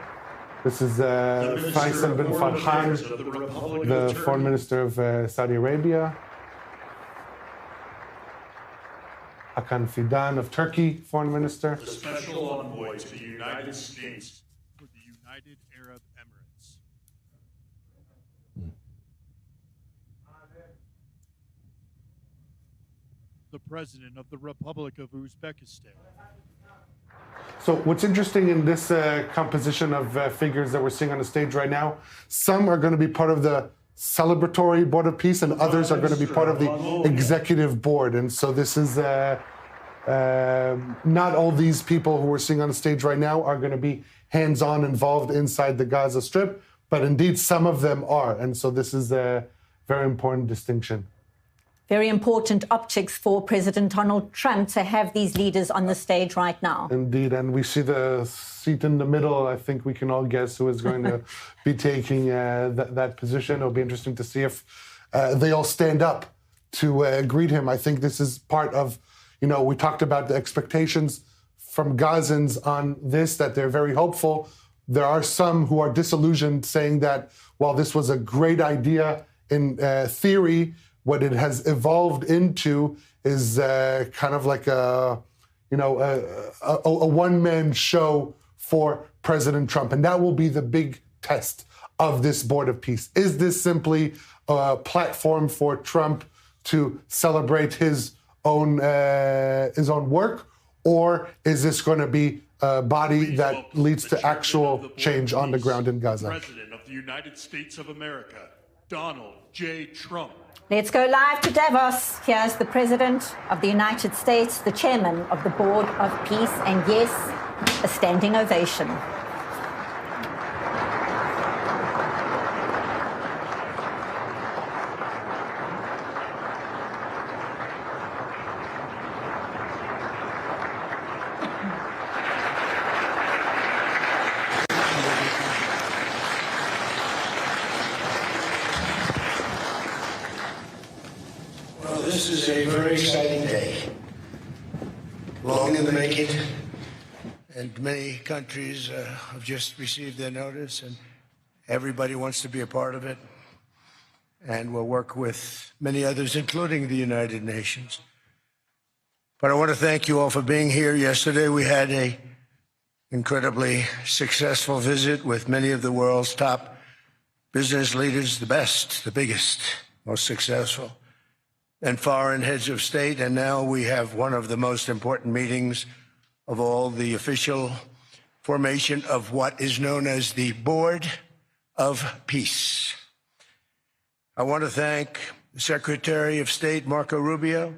This is Faisal bin Farhan, the Foreign Minister of Saudi Arabia. Hakan Fidan of Turkey, Foreign Minister. The Special Envoy to the United States for the United Arab Emirates. The President of the Republic of Uzbekistan. So what's interesting in this composition of figures that we're seeing on the stage right now, some are going to be part of the celebratory Board of Peace and others are going to be part of the executive board. And so this is not all these people who we're seeing on the stage right now are going to be hands-on involved inside the Gaza Strip, but indeed some of them are. And so this is a very important distinction. Very important optics for President Donald Trump to have these leaders on the stage right now. Indeed, and we see the seat in the middle. I think we can all guess who is going to be taking that position. It'll be interesting to see if they all stand up to greet him. I think this is part of, we talked about the expectations from Gazans on this, that they're very hopeful. There are some who are disillusioned, saying that while this was a great idea in theory, what it has evolved into is kind of like a one-man show for President Trump. And that will be the big test of this Board of Peace. Is this simply a platform for Trump to celebrate his own work? Or is this going to be a body that leads to actual change on the ground in Gaza? President of the United States of America, Donald J. Trump. Let's go live to Davos. Here's the President of the United States, the Chairman of the Board of Peace, and yes, a standing ovation. This is a very exciting day, long in the making, and many countries have just received their notice, and everybody wants to be a part of it, and we'll work with many others, including the United Nations. But I want to thank you all for being here. Yesterday we had an incredibly successful visit with many of the world's top business leaders, the best, the biggest, most successful, and foreign heads of state. And now we have one of the most important meetings of all, the official formation of what is known as the Board of Peace. I want to thank Secretary of State Marco Rubio,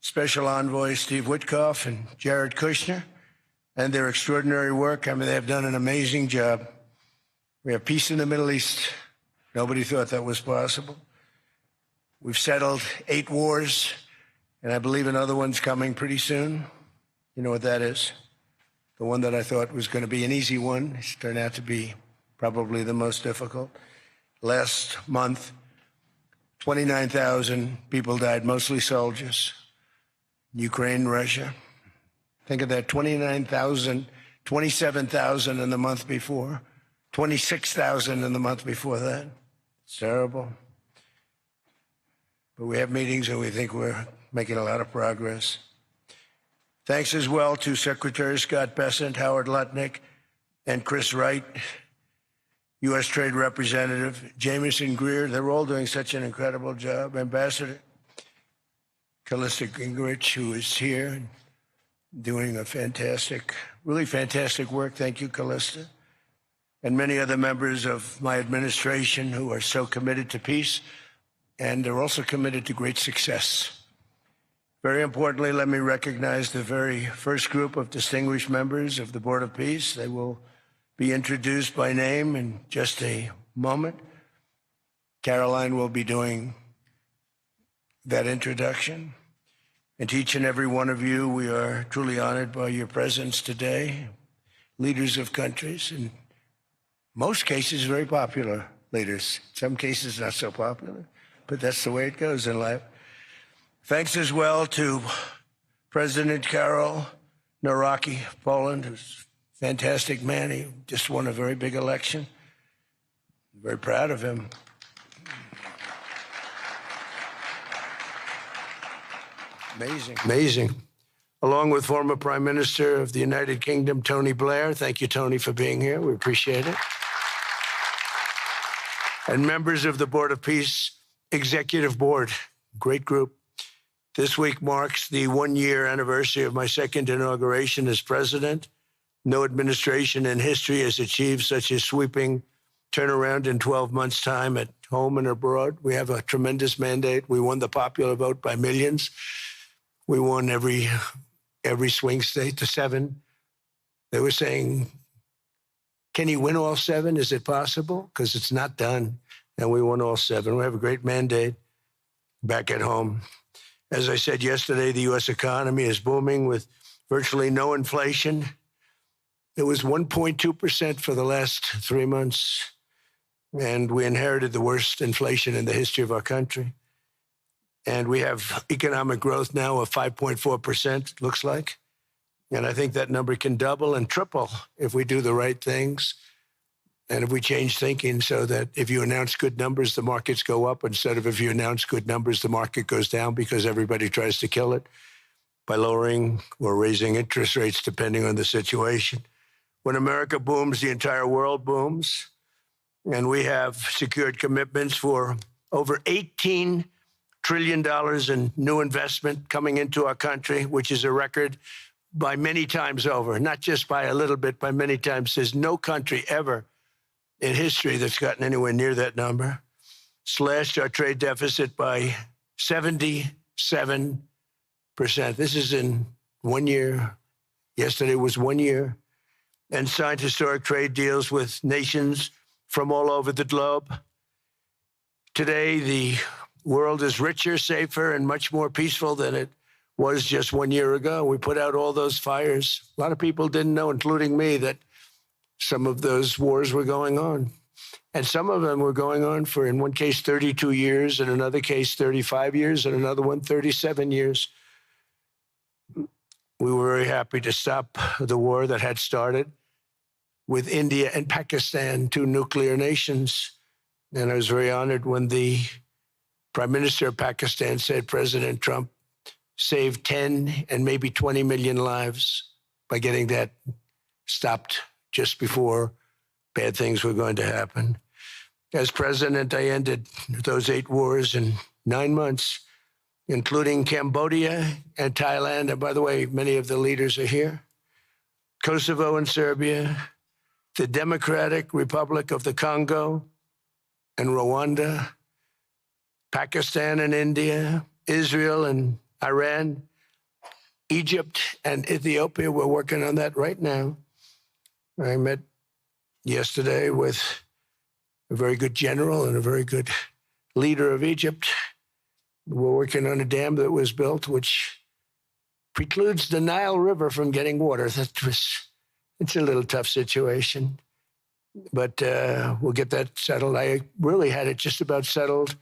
Special Envoy Steve Witkoff, and Jared Kushner, and their extraordinary work. I mean, they have done an amazing job. We have peace in the Middle East. Nobody thought that was possible. We've settled 8 wars, and I believe another one's coming pretty soon. You know what that is? The one that I thought was going to be an easy one has turned out to be probably the most difficult. Last month, 29,000 people died, mostly soldiers. Ukraine, Russia. Think of that, 29,000, 27,000 in the month before, 26,000 in the month before that. It's terrible. But we have meetings and we think we're making a lot of progress. Thanks as well to Secretary Scott Bessent, Howard Lutnick, and Chris Wright, U.S. Trade Representative, Jamieson Greer. They're all doing such an incredible job. Ambassador Callista Gingrich, who is here, doing a fantastic, really fantastic work. Thank you, Callista. And many other members of my administration who are so committed to peace and are also committed to great success. Very importantly, let me recognize the very first group of distinguished members of the Board of Peace. They will be introduced by name in just a moment. Caroline will be doing that introduction. And to each and every one of you, we are truly honored by your presence today. Leaders of countries, in most cases, very popular leaders. Some cases, not so popular, but that's the way it goes in life. Thanks as well to President Karol Nawrocki of Poland, who's a fantastic man. He just won a very big election. I'm very proud of him. Amazing. Amazing. Along with former Prime Minister of the United Kingdom, Tony Blair. Thank you, Tony, for being here. We appreciate it. And members of the Board of Peace Executive Board, great group. This week marks the 1-year anniversary of my second inauguration as president. No administration in history has achieved such a sweeping turnaround in 12 months' time at home and abroad. We have a tremendous mandate. We won the popular vote by millions. We won every swing state to 7. They were saying, can he win all 7? Is it possible? Because it's not done. And we won all 7. We have a great mandate back at home. As I said yesterday, the U.S. economy is booming with virtually no inflation. It was 1.2% for the last 3 months. And we inherited the worst inflation in the history of our country. And we have economic growth now of 5.4%, looks like. And I think that number can double and triple if we do the right things. And if we change thinking so that if you announce good numbers, the markets go up, instead of if you announce good numbers, the market goes down because everybody tries to kill it by lowering or raising interest rates, depending on the situation. When America booms, the entire world booms. And we have secured commitments for over $18 trillion in new investment coming into our country, which is a record by many times over, not just by a little bit, by many times. There's no country ever in history that's gotten anywhere near that number. Slashed our trade deficit by 77%. This is in 1 year. Yesterday was 1 year. And signed historic trade deals with nations from all over the globe. Today, the world is richer, safer, and much more peaceful than it was just 1 year ago. We put out all those fires. A lot of people didn't know, including me, that some of those wars were going on. And some of them were going on for, in one case, 32 years, in another case, 35 years, and another one, 37 years. We were very happy to stop the war that had started with India and Pakistan, 2 nuclear nations. And I was very honored when the Prime Minister of Pakistan said President Trump saved 10 and maybe 20 million lives by getting that stopped just before bad things were going to happen. As president, I ended those 8 wars in 9 months, including Cambodia and Thailand. And by the way, many of the leaders are here. Kosovo and Serbia, the Democratic Republic of the Congo and Rwanda, Pakistan and India, Israel and Iran, Egypt and Ethiopia. We're working on that right now. I met yesterday with a very good general and a very good leader of Egypt. We're working on a dam that was built, which precludes the Nile River from getting water. It's a little tough situation, but we'll get that settled. I really had it just about settled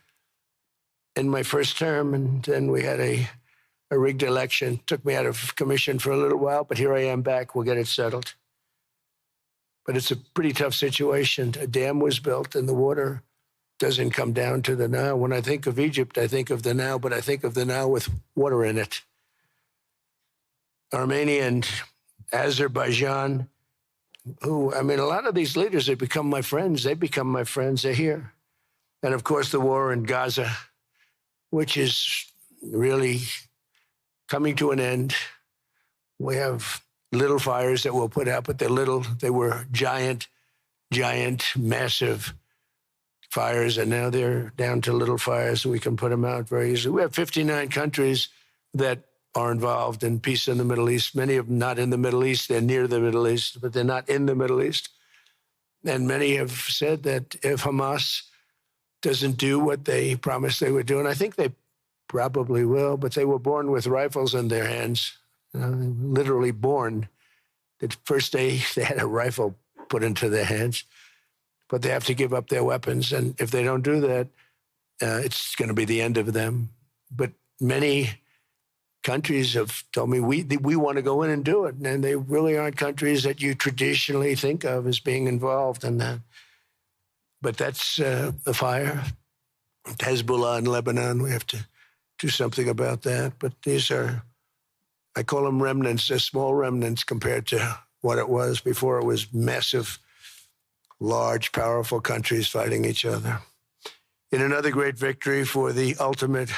in my first term, and then we had a rigged election. Took me out of commission for a little while, but here I am back. We'll get it settled. But it's a pretty tough situation. A dam was built and the water doesn't come down to the Nile. When I think of Egypt, I think of the Nile, but I think of the Nile with water in it. Armenia and Azerbaijan, a lot of these leaders have become my friends. They become my friends. They're here. And of course, the war in Gaza, which is really coming to an end. We have little fires that we'll put out, but they're little. They were giant, massive fires, and now they're down to little fires, so we can put them out very easily. We have 59 countries that are involved in peace in the Middle East. Many of them not in the Middle East. They're near the Middle East, but they're not in the Middle East. And many have said that if Hamas doesn't do what they promised they would do, and I think they probably will, but they were born with rifles in their hands. Literally born. The first day they had a rifle put into their hands, but they have to give up their weapons. And if they don't do that, it's going to be the end of them. But many countries have told me we want to go in and do it. And they really aren't countries that you traditionally think of as being involved in that. But that's the fire. Hezbollah in Lebanon, we have to do something about that. But these are, I call them remnants. They're small remnants compared to what it was before. It was massive, large, powerful countries fighting each other. In another great victory for the ultimate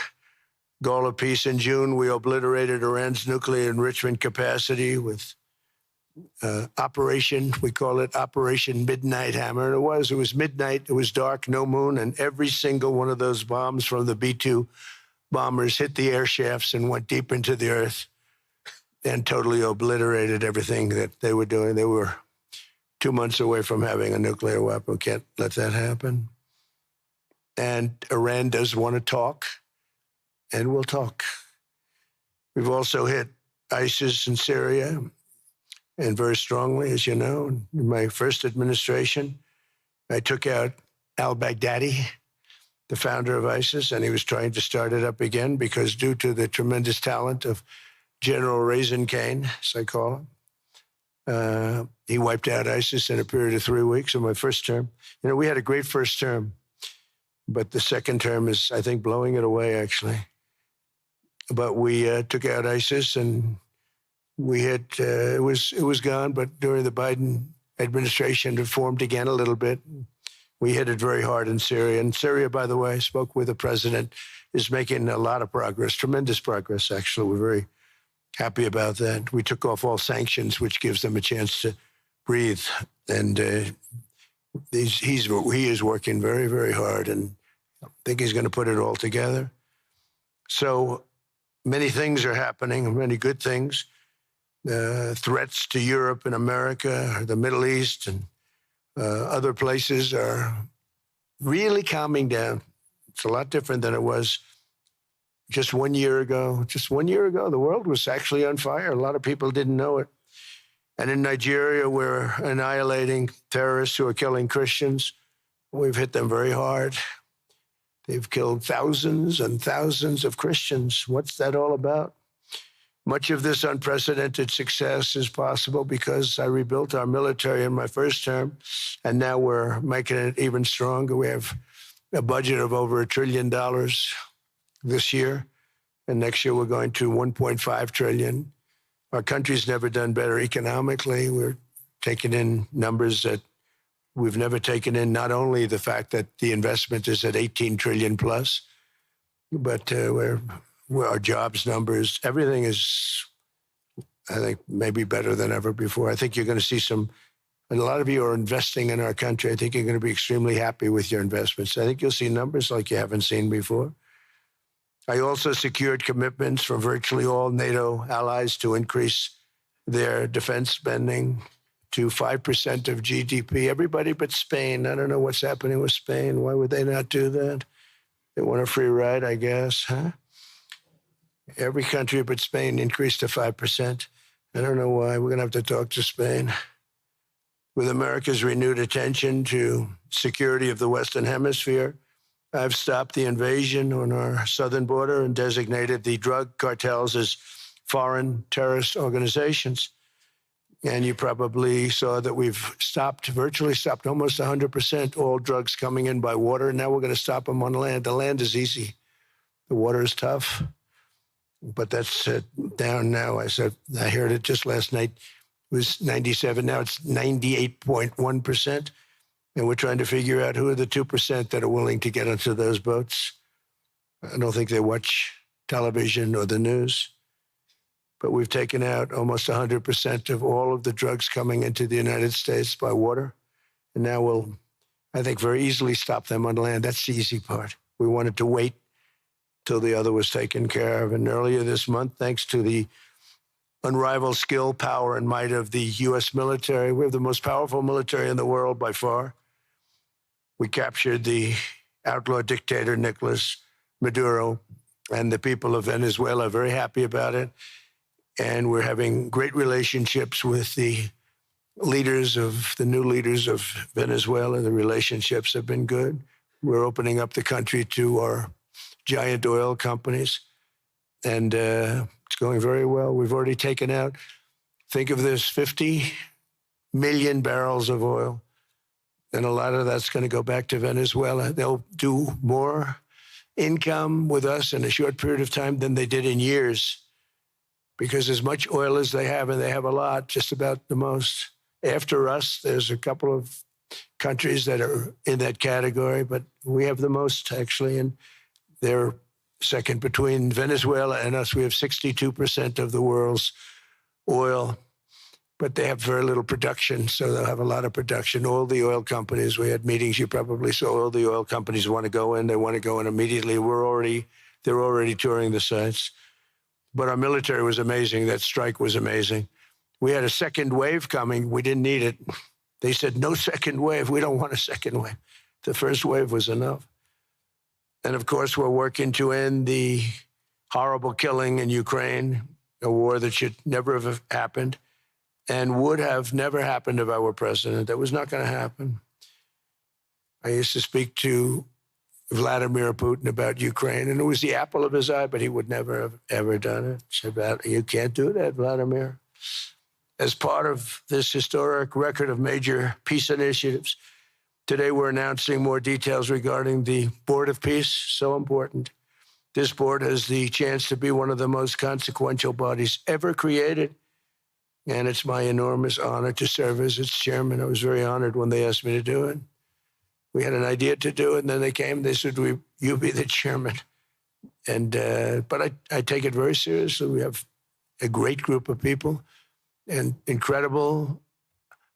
goal of peace in June, we obliterated Iran's nuclear enrichment capacity with Operation, we call it Operation Midnight Hammer. And it was midnight, it was dark, no moon, and every single one of those bombs from the B-2 bombers hit the air shafts and went deep into the earth and totally obliterated everything that they were doing. They were 2 months away from having a nuclear weapon. We can't let that happen. And Iran does want to talk, and we'll talk. We've also hit ISIS in Syria, and very strongly, as you know. In my first administration, I took out al-Baghdadi, the founder of ISIS, and he was trying to start it up again because due to the tremendous talent of General Raisin Kane, as I call him, he wiped out ISIS in a period of 3 weeks in my first term. You know, we had a great first term, but the second term is, I think, blowing it away, actually. But we took out ISIS, and we had, it was gone, but during the Biden administration, it formed again a little bit. We hit it very hard in Syria. And Syria, by the way, I spoke with the president, is making a lot of progress, tremendous progress, actually. We're very happy about that. We took off all sanctions, which gives them a chance to breathe. And he is working very, very hard, and I think he's going to put it all together. So many things are happening, many good things. Threats to Europe and America, the Middle East, and other places are really calming down. It's a lot different than it was just 1 year ago. Just 1 year ago, the world was actually on fire. A lot of people didn't know it. And in Nigeria, we're annihilating terrorists who are killing Christians. We've hit them very hard. They've killed thousands and thousands of Christians. What's that all about? Much of this unprecedented success is possible because I rebuilt our military in my first term, and now we're making it even stronger. We have a budget of over $1 trillion this year, and next year we're going to $1.5 trillion. Our country's never done better economically. We're taking in numbers that We've never taken in not only the fact that the investment is at 18 trillion plus, but where our jobs numbers, everything is, I think, maybe better than ever before. I think you're going to see and a lot of you are investing in our country. I think you're going to be extremely happy with your investments. I think you'll see numbers like you haven't seen before. I also secured commitments from virtually all NATO allies to increase their defense spending to 5% of GDP. Everybody but Spain. I don't know what's happening with Spain. Why would they not do that? They want a free ride, I guess, huh? Every country but Spain increased to 5%. I don't know why. We're going to have to talk to Spain. With America's renewed attention to security of the Western Hemisphere, I've stopped the invasion on our southern border and designated the drug cartels as foreign terrorist organizations. And you probably saw that we've virtually stopped almost 100% all drugs coming in by water. Now we're going to stop them on land. The land is easy. The water is tough. But that's down now. I heard it just last night. It was 97. Now it's 98.1%. And we're trying to figure out who are the 2% that are willing to get onto those boats. I don't think they watch television or the news. But we've taken out almost 100% of all of the drugs coming into the United States by water. And now we'll, I think, very easily stop them on land. That's the easy part. We wanted to wait till the other was taken care of. And earlier this month, thanks to the unrivaled skill, power, and might of the U.S. military, we have the most powerful military in the world by far. We captured the outlaw dictator, Nicolas Maduro, and the people of Venezuela are very happy about it. And we're having great relationships with the new leaders of Venezuela. The relationships have been good. We're opening up the country to our giant oil companies, and it's going very well. We've already taken out, think of this, 50 million barrels of oil, and a lot of that's going to go back to Venezuela. They'll do more income with us in a short period of time than they did in years, because as much oil as they have, and they have a lot, just about the most. After us, there's a couple of countries that are in that category, but we have the most, actually, and they're second between Venezuela and us. We have 62% of the world's oil, but they have very little production, so they'll have a lot of production. All the oil companies, we had meetings, you probably saw, all the oil companies want to go in. They want to go in immediately. They're already touring the sites. But our military was amazing. That strike was amazing. We had a second wave coming. We didn't need it. They said, no second wave. We don't want a second wave. The first wave was enough. And of course, we're working to end the horrible killing in Ukraine, a war that should never have happened and would have never happened if I were president. That was not going to happen. I used to speak to Vladimir Putin about Ukraine, and it was the apple of his eye, but he would never have ever done it. Said, you can't do that, Vladimir. As part of this historic record of major peace initiatives, today we're announcing more details regarding the Board of Peace, so important. This board has the chance to be one of the most consequential bodies ever created, and it's my enormous honor to serve as its chairman. I was very honored when they asked me to do it. We had an idea to do it, and then they came. They said, "You be the chairman." And but I take it very seriously. We have a great group of people and incredible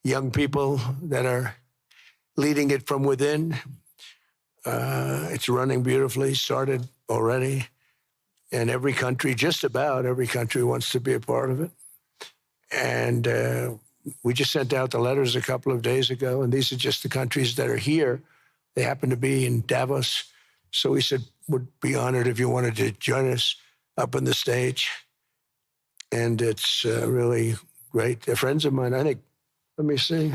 young people that are leading it from within. It's running beautifully. Started already, and every country, just about every country, wants to be a part of it. And we just sent out the letters a couple of days ago, and these are just the countries that are here. They happen to be in Davos. So we said, would be honored if you wanted to join us up on the stage. And it's really great. They're friends of mine. I think, let me see.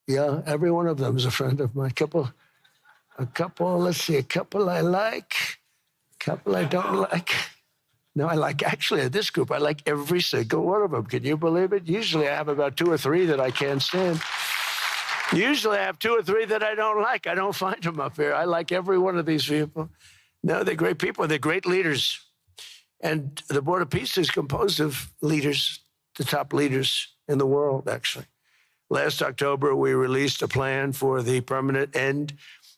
Yeah, every one of them is a friend of mine. Let's see, a couple I like, a couple I don't like. No, I like, actually, this group, I like every single one of them. Can you believe it? Usually I have about 2 or 3 that I can't stand. Usually I have 2 or 3 that I don't like. I don't find them up here. I like every one of these people. No, they're great people. They're great leaders. And the Board of Peace is composed of leaders, the top leaders in the world, actually. Last October, we released a plan for the permanent end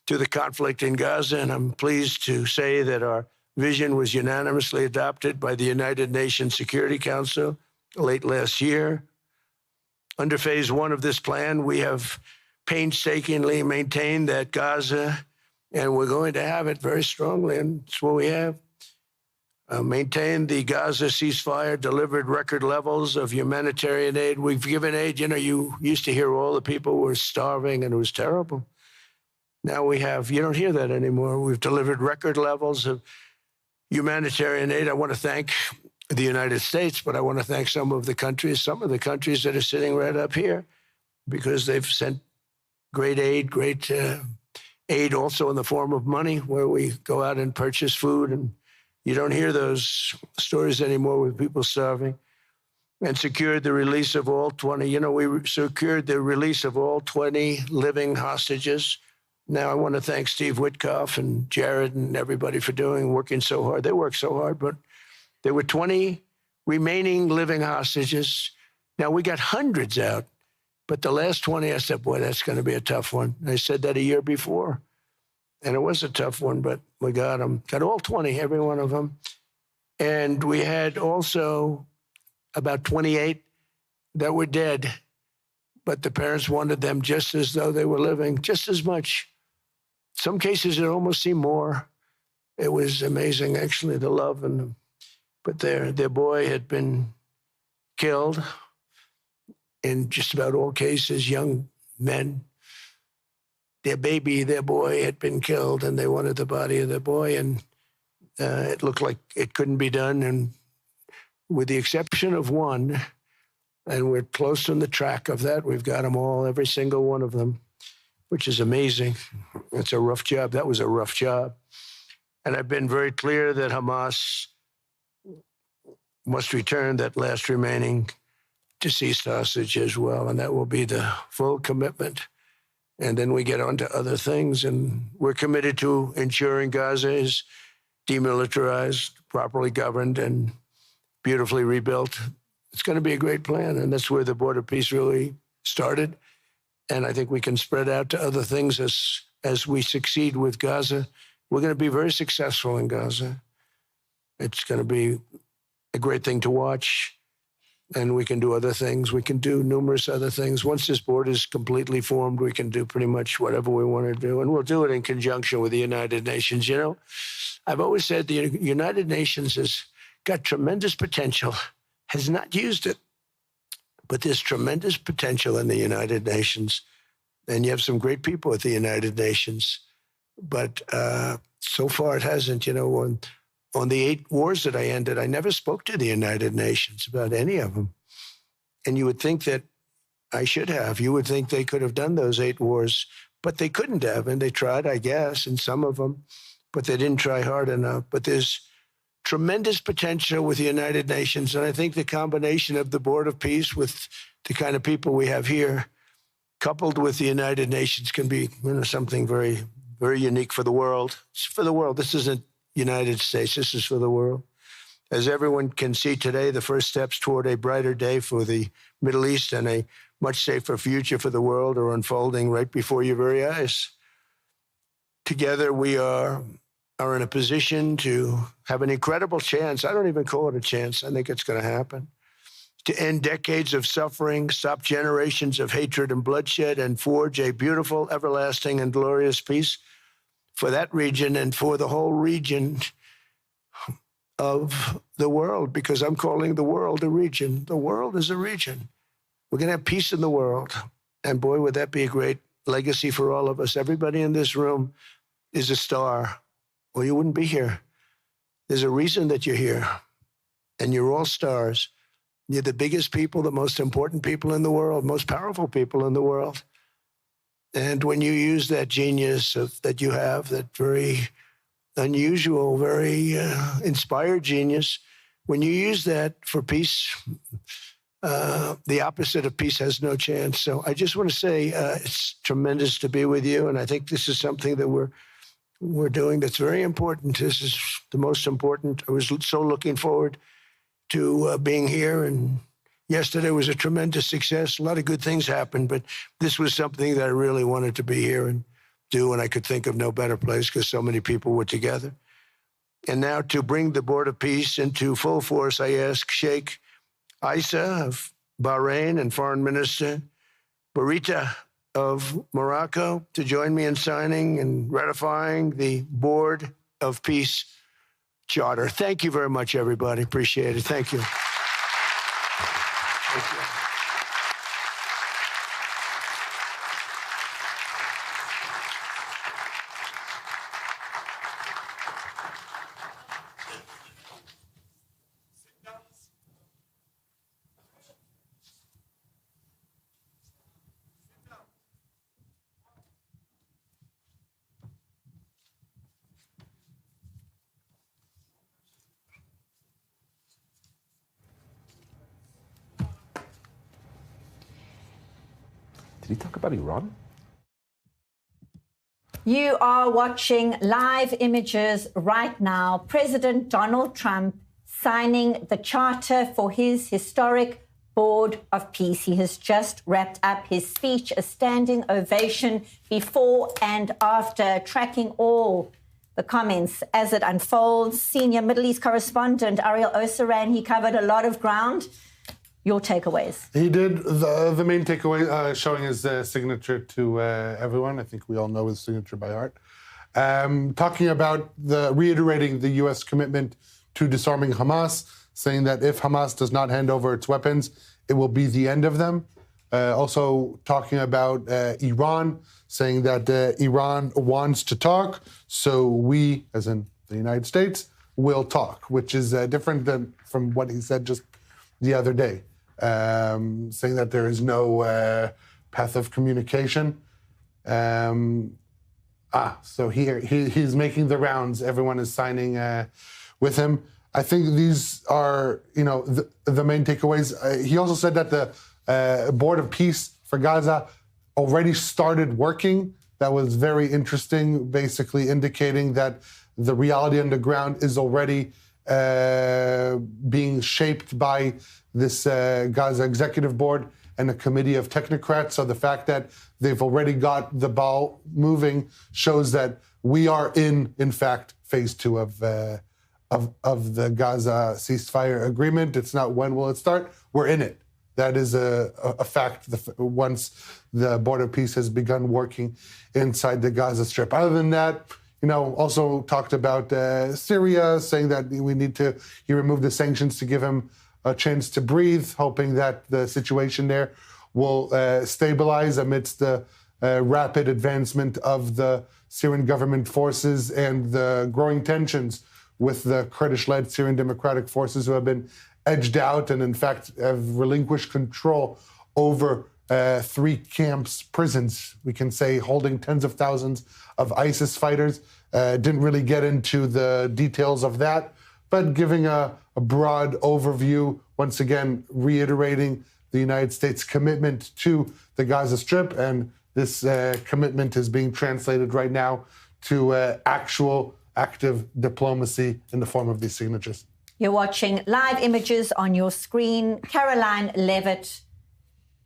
to the conflict in Gaza, and I'm pleased to say that our vision was unanimously adopted by the United Nations Security Council late last year. Under phase one of this plan, we have painstakingly maintained that Gaza, and we're going to have it very strongly, and it's what we have. Maintained the Gaza ceasefire, delivered record levels of humanitarian aid. We've given aid. You know, you used to hear all the people were starving and it was terrible. Now you don't hear that anymore. We've delivered record levels of humanitarian aid. I want to thank the United States, but I want to thank some of the countries that are sitting right up here, because they've sent great aid, aid also in the form of money, where we go out and purchase food, and you don't hear those stories anymore with people starving. And secured the release of all 20, we secured the release of all 20 living hostages. Now, I want to thank Steve Witkoff and Jared and everybody for working so hard. They worked so hard, but there were 20 remaining living hostages. Now, we got hundreds out, but the last 20, I said, boy, that's going to be a tough one. I said that a year before, and it was a tough one, but we got them. Got all 20, every one of them. And we had also about 28 that were dead, but the parents wanted them just as though they were living, just as much. Some cases, it almost seemed more. It was amazing, actually, the love. But their boy had been killed in just about all cases, young men. Their boy had been killed, and they wanted the body of their boy, and it looked like it couldn't be done. And with the exception of one, and we're close on the track of that, we've got them all, every single one of them, which is amazing. It's a rough job. That was a rough job. And I've been very clear that Hamas must return that last remaining deceased hostage as well, and that will be the full commitment. And then we get on to other things, and we're committed to ensuring Gaza is demilitarized, properly governed, and beautifully rebuilt. It's going to be a great plan, and that's where the border peace really started. And I think we can spread out to other things as we succeed with Gaza. We're going to be very successful in Gaza. It's going to be a great thing to watch, and we can do other things. We can do numerous other things. Once this board is completely formed, we can do pretty much whatever we want to do, and we'll do it in conjunction with the United Nations. I've always said the United Nations has got tremendous potential, has not used it, but there's tremendous potential in the United Nations, and you have some great people at the United Nations, but so far it hasn't. On the 8 wars that I ended, I never spoke to the United Nations about any of them. And you would think that I should have. You would think they could have done those 8 wars, but they couldn't have. And they tried, I guess, in some of them, but they didn't try hard enough. But there's tremendous potential with the United Nations. And I think the combination of the Board of Peace with the kind of people we have here, coupled with the United Nations, can be something very, very unique for the world. It's for the world. This isn't United States. This is for the world. As everyone can see today, the first steps toward a brighter day for the Middle East and a much safer future for the world are unfolding right before your very eyes. Together, we are in a position to have an incredible chance. I don't even call it a chance. I think it's going to happen. To end decades of suffering, stop generations of hatred and bloodshed, and forge a beautiful, everlasting, and glorious peace for that region and for the whole region of the world, because I'm calling the world a region. The world is a region. We're going to have peace in the world. And boy, would that be a great legacy for all of us. Everybody in this room is a star, or you wouldn't be here. There's a reason that you're here, and you're all stars. You're the biggest people, the most important people in the world, most powerful people in the world. And when you use that genius that you have, that very unusual, very inspired genius, when you use that for peace, the opposite of peace has no chance. So I just want to say it's tremendous to be with you, and I think this is something that we're doing that's very important. This is the most important. I was so looking forward to being here and Yesterday was a tremendous success. A lot of good things happened, but this was something that I really wanted to be here and do, and I could think of no better place because so many people were together. And now to bring the Board of Peace into full force, I ask Sheikh Isa of Bahrain and Foreign Minister Barita of Morocco to join me in signing and ratifying the Board of Peace Charter. Thank you very much, everybody. Appreciate it. Thank you. Thank you. Did he talk about Iran? You are watching live images right now. President Donald Trump signing the charter for his historic Board of Peace. He has just wrapped up his speech, a standing ovation before and after, tracking all the comments as it unfolds. Senior Middle East correspondent Ariel Osaran, he covered a lot of ground. Your takeaways? He did. The main takeaway showing his signature to everyone. I think we all know his signature by heart. Talking about reiterating the U.S. commitment to disarming Hamas, saying that if Hamas does not hand over its weapons, it will be the end of them. Also talking about Iran, saying that Iran wants to talk, so we, as in the United States, will talk, which is different than from what he said just the other day, saying that there is no path of communication. So he's making the rounds. Everyone is signing with him. I think these are, the main takeaways. He also said that the Board of Peace for Gaza already started working. That was very interesting, basically indicating that the reality on the ground is already being shaped by this Gaza Executive Board and a committee of technocrats. So the fact that they've already got the ball moving shows that we are in fact, phase 2 of the Gaza ceasefire agreement. It's not when will it start. We're in it. That is a fact once the Board of Peace has begun working inside the Gaza Strip. Other than that, also talked about Syria, saying that he removed the sanctions to give him a chance to breathe, hoping that the situation there will stabilize amidst the rapid advancement of the Syrian government forces and the growing tensions with the Kurdish-led Syrian Democratic Forces, who have been edged out and, in fact, have relinquished control over 3 camps, prisons, we can say, holding tens of thousands of ISIS fighters. Didn't really get into the details of that, but giving a broad overview, once again, reiterating the United States' commitment to the Gaza Strip. And this commitment is being translated right now to actual active diplomacy in the form of these signatures. You're watching live images on your screen. Caroline Leavitt,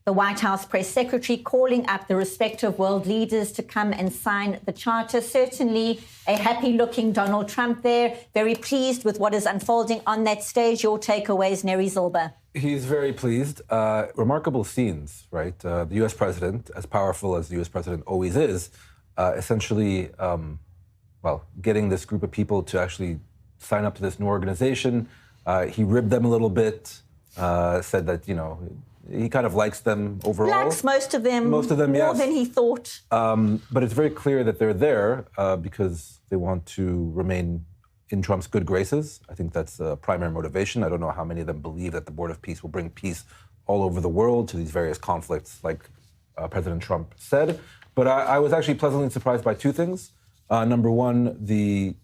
the White House press secretary, calling up the respective world leaders to come and sign the charter. Certainly a happy-looking Donald Trump there, very pleased with what is unfolding on that stage. Your takeaways, Neri Zilber? He's very pleased. Remarkable scenes, right? The U.S. president, as powerful as the U.S. president always is, essentially, getting this group of people to actually sign up to this new organization. He ribbed them a little bit, said that, he kind of likes them overall. Likes most of them, more yes. Than he thought. But it's very clear that they're there because they want to remain in Trump's good graces. I think that's the primary motivation. I don't know how many of them believe that the Board of Peace will bring peace all over the world to these various conflicts, like President Trump said. But I was actually pleasantly surprised by 2 things. Number one, the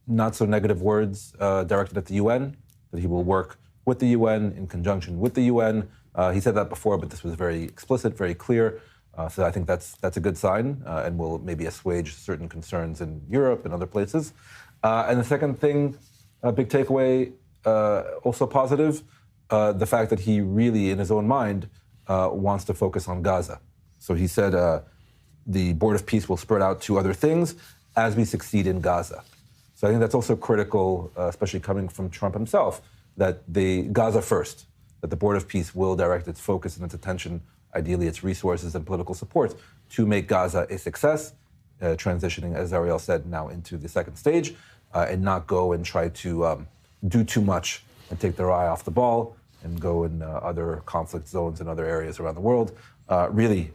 not so negative words directed at the UN, that he will work with the UN in conjunction with the UN. He said that before, but this was very explicit, very clear. So I think that's a good sign and will maybe assuage certain concerns in Europe and other places. And the second thing, a big takeaway, also positive, the fact that he really, in his own mind, wants to focus on Gaza. So he said the Board of Peace will spread out to other things as we succeed in Gaza. So I think that's also critical, especially coming from Trump himself, that Gaza first, that the Board of Peace will direct its focus and its attention, ideally its resources and political support, to make Gaza a success, transitioning, as Ariel said, now into the second stage, and not go and try to do too much and take their eye off the ball and go in other conflict zones in other areas around the world. Really,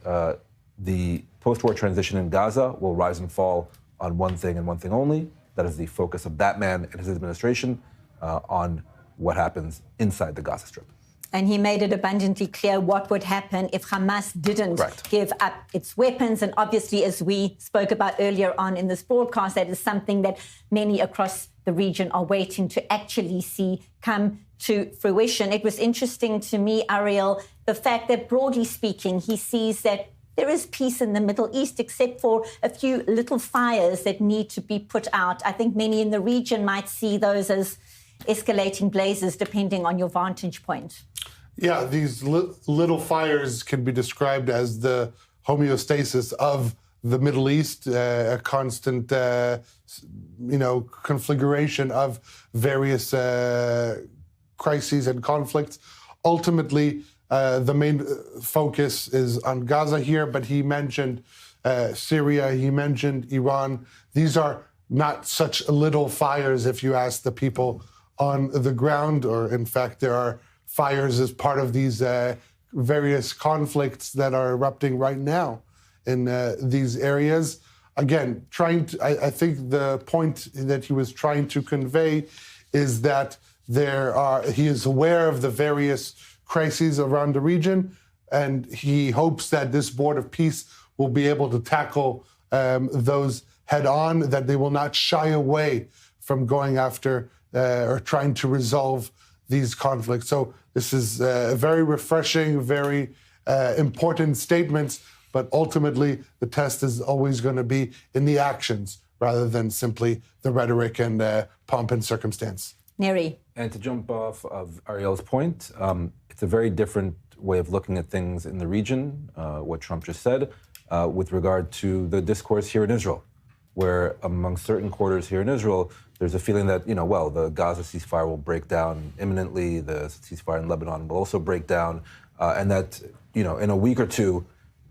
the post-war transition in Gaza will rise and fall on one thing and one thing only. That is the focus of that man and his administration on what happens inside the Gaza Strip. And he made it abundantly clear what would happen if Hamas didn't give up its weapons. And obviously, as we spoke about earlier on in this broadcast, that is something that many across the region are waiting to actually see come to fruition. It was interesting to me, Ariel, the fact that broadly speaking, he sees that there is peace in the Middle East, except for a few little fires that need to be put out. I think many in the region might see those as escalating blazes, depending on your vantage point. Yeah, these little fires can be described as the homeostasis of the Middle East, a constant, configuration of various crises and conflicts. Ultimately, the main focus is on Gaza here, but he mentioned Syria, he mentioned Iran. These are not such little fires if you ask the people on the ground, or in fact, there are fires as part of these various conflicts that are erupting right now in these areas. Again, I think the point that he was trying to convey is that he is aware of the various crises around the region, and he hopes that this Board of Peace will be able to tackle those head on, that they will not shy away from going after or trying to resolve these conflicts. So this is a very refreshing, very important statements, but ultimately the test is always going to be in the actions rather than simply the rhetoric and pomp and circumstance. Neri. And to jump off of Ariel's point, it's a very different way of looking at things in the region, what Trump just said, with regard to the discourse here in Israel, where among certain quarters here in Israel, there's a feeling that, the Gaza ceasefire will break down imminently, the ceasefire in Lebanon will also break down, and that, in a week or two,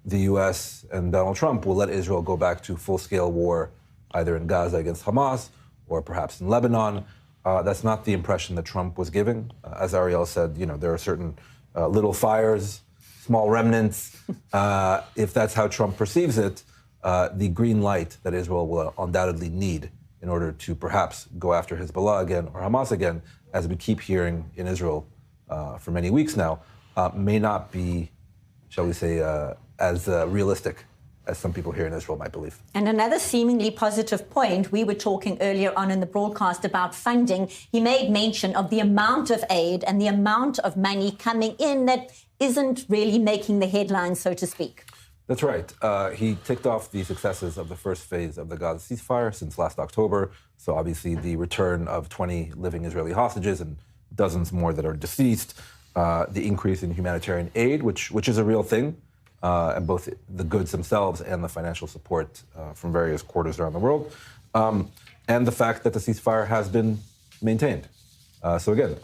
the U.S. and Donald Trump will let Israel go back to full-scale war, either in Gaza against Hamas or perhaps in Lebanon. That's not the impression that Trump was giving. As Ariel said, there are certain little fires, small remnants. If that's how Trump perceives it, the green light that Israel will undoubtedly need in order to perhaps go after Hezbollah again or Hamas again, as we keep hearing in Israel for many weeks now, may not be, shall we say, as realistic as some people here in Israel might believe. And another seemingly positive point, we were talking earlier on in the broadcast about funding. He made mention of the amount of aid and the amount of money coming in that isn't really making the headlines, so to speak. That's right. He ticked off the successes of the first phase of the Gaza ceasefire since last October. So obviously the return of 20 living Israeli hostages and dozens more that are deceased, the increase in humanitarian aid, which is a real thing, and both the goods themselves and the financial support from various quarters around the world, and the fact that the ceasefire has been maintained. So again,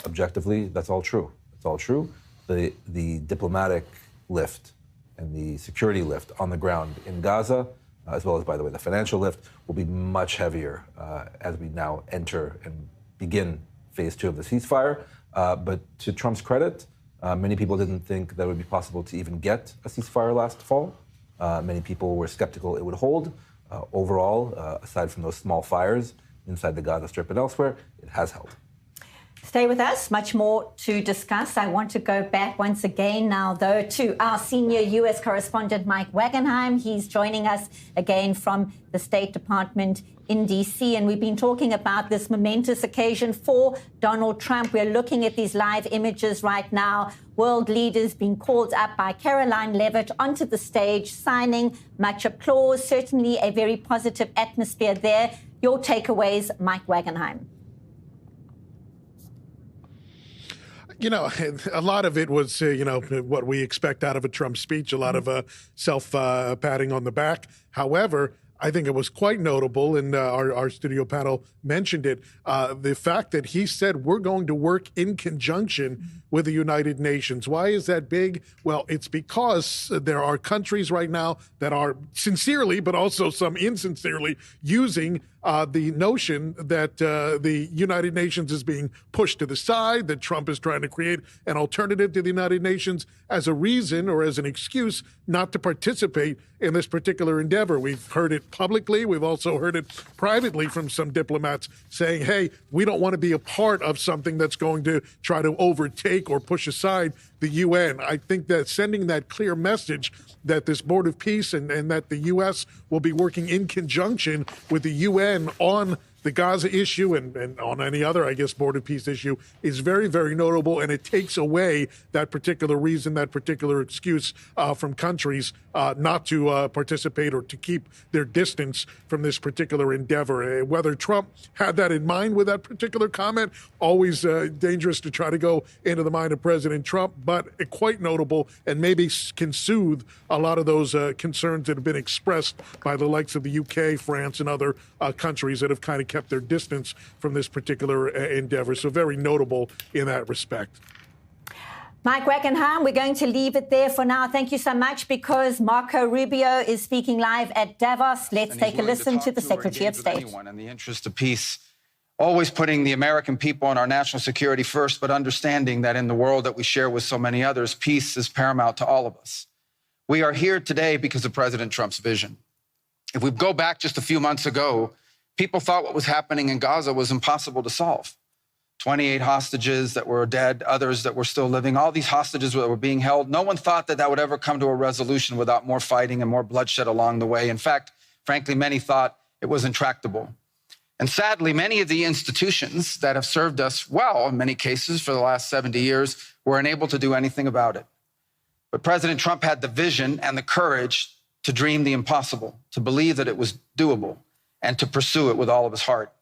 objectively, that's all true. It's all true. The diplomatic lift and the security lift on the ground in Gaza, as well as, by the way, the financial lift, will be much heavier as we now enter and begin phase 2 of the ceasefire. But to Trump's credit, many people didn't think that it would be possible to even get a ceasefire last fall. Many people were skeptical it would hold. Overall, aside from those small fires inside the Gaza Strip and elsewhere, it has held. Stay with us. Much more to discuss. I want to go back once again now, though, to our senior U.S. correspondent, Mike Wagenheim. He's joining us again from the State Department in D.C., and we've been talking about this momentous occasion for Donald Trump. We're looking at these live images right now. World leaders being called up by Caroline Leavitt onto the stage, signing, much applause, certainly a very positive atmosphere there. Your takeaways, Mike Wagenheim. You know, a lot of it was, what we expect out of a Trump speech, a lot of self-patting on the back. However, I think it was quite notable, and our studio panel mentioned it, the fact that he said we're going to work in conjunction with the United Nations. Why is that big? Well, it's because there are countries right now that are sincerely, but also some insincerely, using the notion that the United Nations is being pushed to the side, that Trump is trying to create an alternative to the United Nations as a reason or as an excuse not to participate in this particular endeavor. We've heard it publicly. We've also heard it privately from some diplomats saying, hey, we don't want to be a part of something that's going to try to overtake or push aside the UN. I think that sending that clear message that this Board of Peace and that the U.S. will be working in conjunction with the UN on the Gaza issue and on any other, I guess, Board of Peace issue is very, very notable, and it takes away that particular reason, that particular excuse from countries not to participate or to keep their distance from this particular endeavor. Whether Trump had that in mind with that particular comment, always dangerous to try to go into the mind of President Trump, but quite notable and maybe can soothe a lot of those concerns that have been expressed by the likes of the UK, France, and other countries that have kind of kept their distance from this particular endeavor. So very notable in that respect. Mike Wackenham, we're going to leave it there for now. Thank you so much, because Marco Rubio is speaking live at Davos. Let's take a listen to the Secretary of State. In the interest of peace, always putting the American people and our national security first, but understanding that in the world that we share with so many others, peace is paramount to all of us. We are here today because of President Trump's vision. If we go back just a few months ago, people thought what was happening in Gaza was impossible to solve. 28 hostages that were dead, others that were still living, all these hostages that were being held. No one thought that that would ever come to a resolution without more fighting and more bloodshed along the way. In fact, frankly, many thought it was intractable. And sadly, many of the institutions that have served us well, in many cases for the last 70 years, were unable to do anything about it. But President Trump had the vision and the courage to dream the impossible, to believe that it was doable, and to pursue it with all of his heart.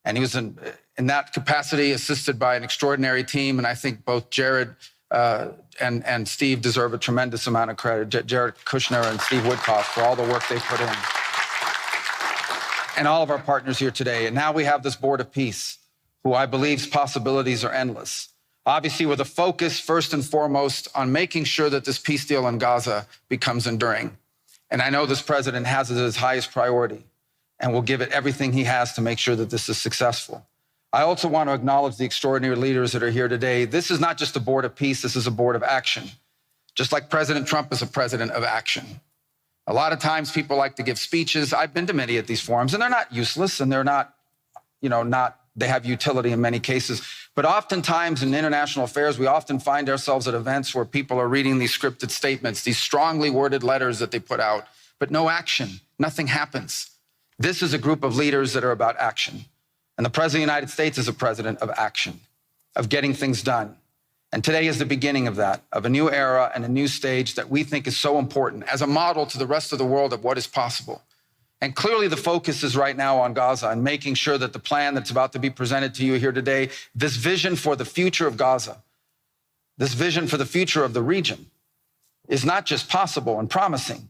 And he was in that capacity assisted by an extraordinary team. And I think both Jared and Steve deserve a tremendous amount of credit, Jared Kushner and Steve Woodcock, for all the work they put in. And all of our partners here today. And now we have this Board of Peace, who I believe's possibilities are endless. Obviously, with a focus first and foremost on making sure that this peace deal in Gaza becomes enduring. And I know this president has it as his highest priority, and will give it everything he has to make sure that this is successful. I also want to acknowledge the extraordinary leaders that are here today. This is not just a Board of Peace, this is a Board of Action. Just like President Trump is a president of action. A lot of times people like to give speeches. I've been to many of these forums, and they're not useless, and they're not, they have utility in many cases. But oftentimes in international affairs, we often find ourselves at events where people are reading these scripted statements, these strongly worded letters that they put out, but no action, nothing happens. This is a group of leaders that are about action. And the President of the United States is a president of action, of getting things done. And today is the beginning of that, of a new era and a new stage that we think is so important as a model to the rest of the world of what is possible. And clearly the focus is right now on Gaza and making sure that the plan that's about to be presented to you here today, this vision for the future of Gaza, this vision for the future of the region, is not just possible and promising.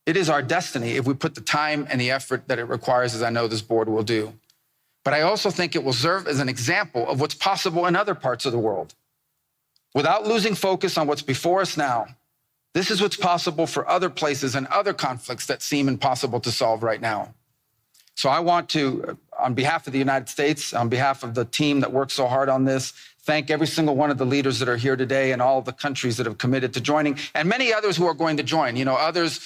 It is our destiny if we put the time and the effort that it requires, as I know this board will do. But I also think it will serve as an example of what's possible in other parts of the world. Without losing focus on what's before us now, this is what's possible for other places and other conflicts that seem impossible to solve right now. So I want to, on behalf of the United States, on behalf of the team that worked so hard on this, thank every single one of the leaders that are here today and all of the countries that have committed to joining, and many others who are going to join. Others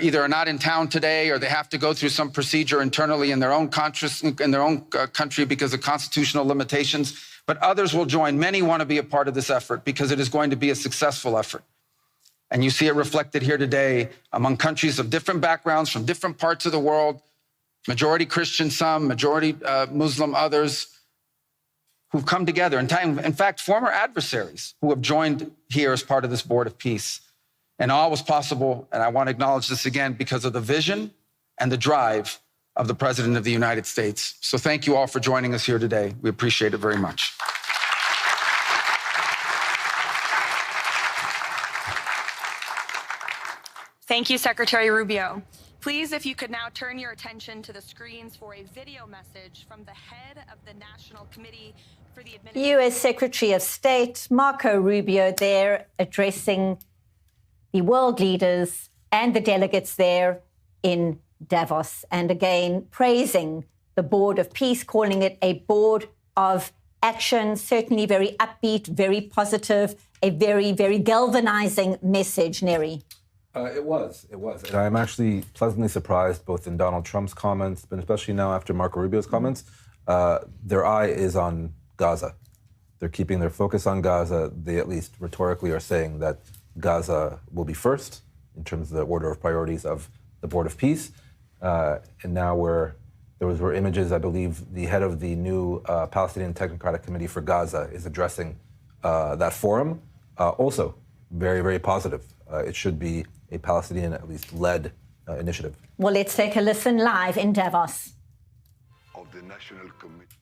either are not in town today or they have to go through some procedure internally in their own country because of constitutional limitations, but others will join. Many want to be a part of this effort because it is going to be a successful effort. And you see it reflected here today among countries of different backgrounds from different parts of the world, majority Christian, some, majority Muslim, others, who've come together. In fact, former adversaries who have joined here as part of this Board of Peace. And all was possible, and I want to acknowledge this again, because of the vision and the drive of the President of the United States. So thank you all for joining us here today. We appreciate it very much. Thank you, Secretary Rubio. Please, if you could now turn your attention to the screens for a video message from the head of the National Committee for the Administration. U.S. Secretary of State Marco Rubio there addressing the world leaders and the delegates there in Davos, and again praising the Board of Peace, calling it a board of action, certainly very upbeat, very positive, a very, very galvanizing message, Neri. It was. And I'm actually pleasantly surprised both in Donald Trump's comments, but especially now after Marco Rubio's comments, their eye is on Gaza. They're keeping their focus on Gaza. They at least rhetorically are saying that Gaza will be first in terms of the order of priorities of the Board of Peace. And now there were images, I believe the head of the new Palestinian Technocratic Committee for Gaza is addressing that forum. Also, very, very positive. It should be a Palestinian, at least, led initiative. Well, let's take a listen live in Davos. Of the National Committee.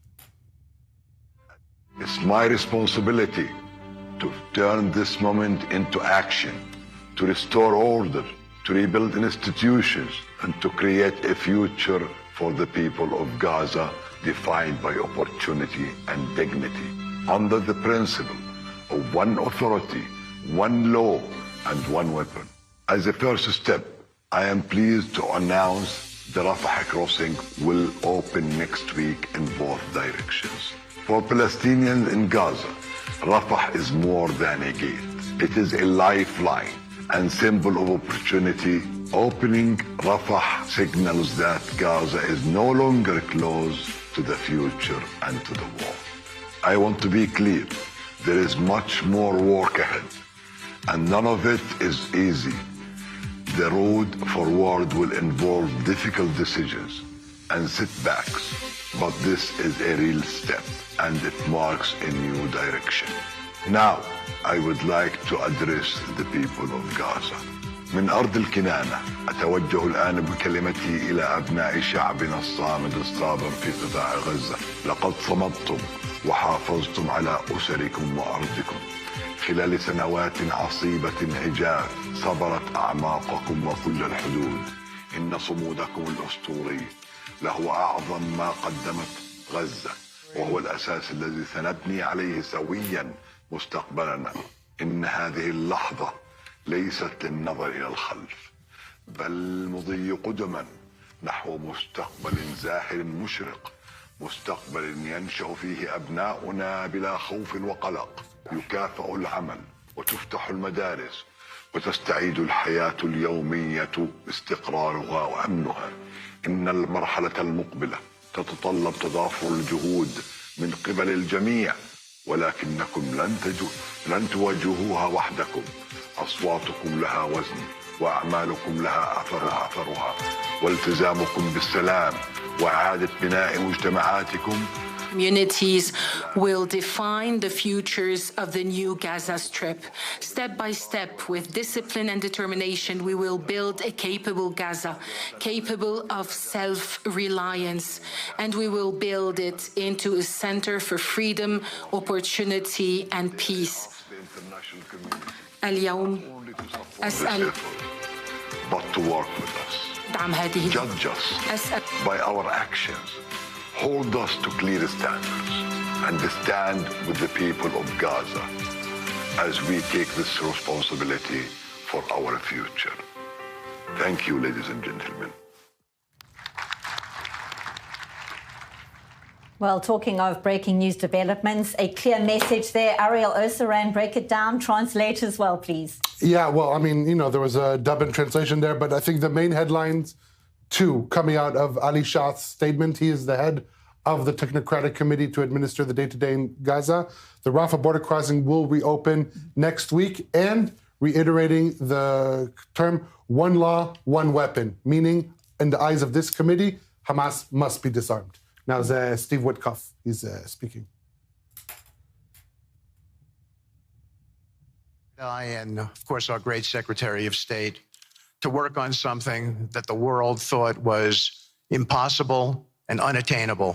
It's my responsibility to turn this moment into action, to restore order, to rebuild institutions, and to create a future for the people of Gaza defined by opportunity and dignity, under the principle of one authority, one law, and one weapon. As a first step, I am pleased to announce the Rafah crossing will open next week in both directions. For Palestinians in Gaza, Rafah is more than a gate. It is a lifeline and symbol of opportunity. Opening Rafah signals that Gaza is no longer closed to the future and to the war. I want to be clear, there is much more work ahead, and none of it is easy. The road forward will involve difficult decisions and setbacks, but this is a real step, and it marks a new direction. Now, I would like to address the people of Gaza. من أرض الكنانة أتوجه الآن بكلمتي إلى أبناء شعبنا الصامد الصابر في قطاع غزة. لقد صمدتم وحافظتم على أسركم وأرضكم خلال سنوات عصيبة عجاف صبرت أعماقكم وكل الحدود. إن صمودكم الأسطوري له أعظم ما قدمت غزة، وهو الأساس الذي سنبني عليه سويا مستقبلنا. إن هذه اللحظة ليست للنظر إلى الخلف، بل مضي قدما نحو مستقبل زاهر مشرق، مستقبل ينشأ فيه أبناؤنا بلا خوف وقلق، يكافأ العمل وتفتح المدارس وتستعيد الحياة اليومية استقرارها وأمنها. إن المرحلة المقبلة تتطلب تضافر الجهود من قبل الجميع، ولكنكم لن تواجهوها وحدكم. أصواتكم لها وزن، وأعمالكم لها أثرها، والتزامكم بالسلام وإعادة بناء مجتمعاتكم. Communities will define the futures of the new Gaza Strip. Step by step, with discipline and determination, we will build a capable Gaza, capable of self-reliance, and we will build it into a center for freedom, opportunity, and peace. اليوم أسأل But to work with us, judge us by our actions, hold us to clear standards, and stand with the people of Gaza as we take this responsibility for our future. Thank you, ladies and gentlemen. Well, talking of breaking news developments, a clear message there. Ariel Osaran, break it down, translate as well, please. Yeah, well, I mean, there was a dub and translation there, but I think the main headlines, too, coming out of Ali Shah's statement. He is the head of the Technocratic Committee to administer the day-to-day in Gaza. The Rafah border crossing will reopen next week, and reiterating the term one law, one weapon, meaning, in the eyes of this committee, Hamas must be disarmed. Now, Steve Witkoff is speaking. And, of course, our great Secretary of State, to work on something that the world thought was impossible and unattainable.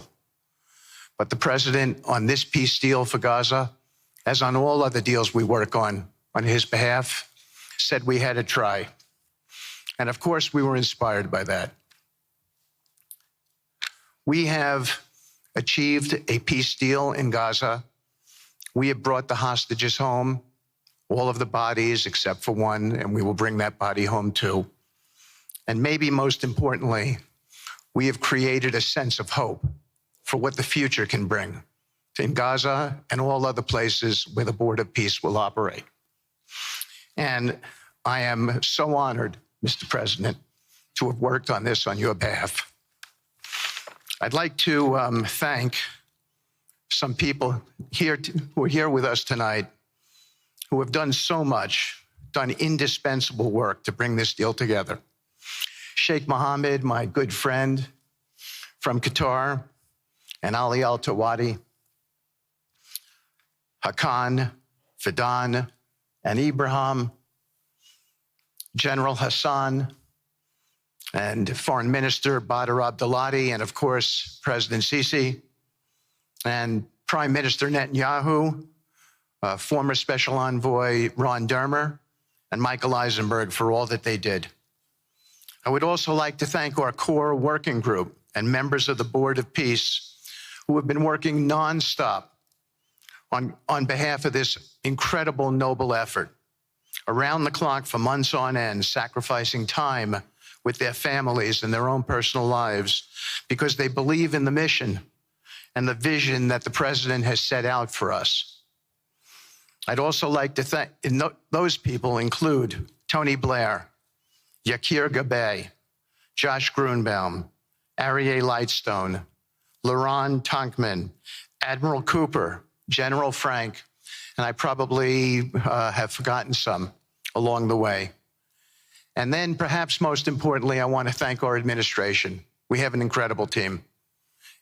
But the President, on this peace deal for Gaza, as on all other deals we work on his behalf, said we had to try. And of course, we were inspired by that. We have achieved a peace deal in Gaza. We have brought the hostages home, all of the bodies except for one, and we will bring that body home too. And maybe most importantly, we have created a sense of hope for what the future can bring in Gaza and all other places where the Board of Peace will operate. And I am so honored, Mr. President, to have worked on this on your behalf. I'd like to thank some people here who are here with us tonight who have done so much, done indispensable work to bring this deal together. Sheikh Mohammed, my good friend from Qatar, and Ali Al-Tawadi, Hakan, Fidan, and Ibrahim, General Hassan, and Foreign Minister Badr Abdulati, and of course, President Sisi, and Prime Minister Netanyahu, former Special Envoy Ron Dermer, and Michael Eisenberg for all that they did. I would also like to thank our core working group and members of the Board of Peace who have been working nonstop on behalf of this incredible, noble effort, around the clock for months on end, sacrificing time with their families and their own personal lives because they believe in the mission and the vision that the President has set out for us. I'd also like to thank, those people include Tony Blair, Yakir Gabay, Josh Grunbaum, Aryeh Lightstone, Laron Tonkman, Admiral Cooper, General Frank, and I probably have forgotten some along the way. And then perhaps most importantly, I want to thank our administration. We have an incredible team.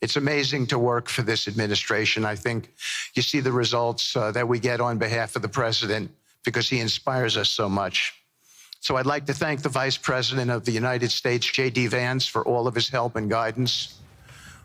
It's amazing to work for this administration. I think you see the results that we get on behalf of the President because he inspires us so much. So I'd like to thank the Vice President of the United States, J.D. Vance, for all of his help and guidance.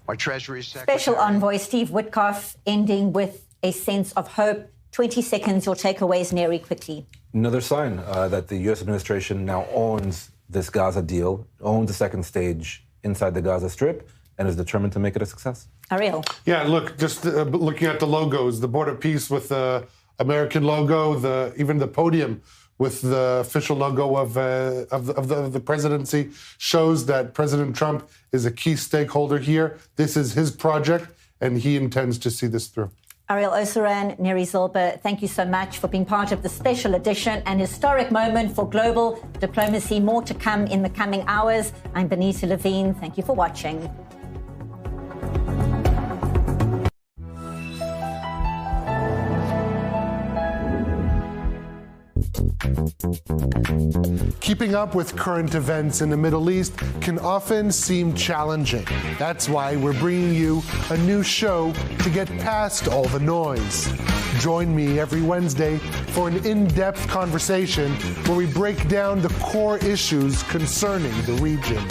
Our Treasury Secretary. Special Envoy Steve Witkoff, ending with a sense of hope. 20 seconds, your takeaways, Neri, quickly. Another sign that the U.S. administration now owns this Gaza deal, owns the second stage inside the Gaza Strip, and is determined to make it a success. Ariel. Yeah, look, just looking at the logos, the Board of Peace with the American logo, even the podium with the official logo of the presidency shows that President Trump is a key stakeholder here. This is his project, and he intends to see this through. Ariel Oseran, Neri Zilber, thank you so much for being part of the special edition and historic moment for global diplomacy. More to come in the coming hours. I'm Benita Levine. Thank you for watching. Keeping up with current events in the Middle East can often seem challenging. That's why we're bringing you a new show to get past all the noise. Join me every Wednesday for an in-depth conversation where we break down the core issues concerning the region.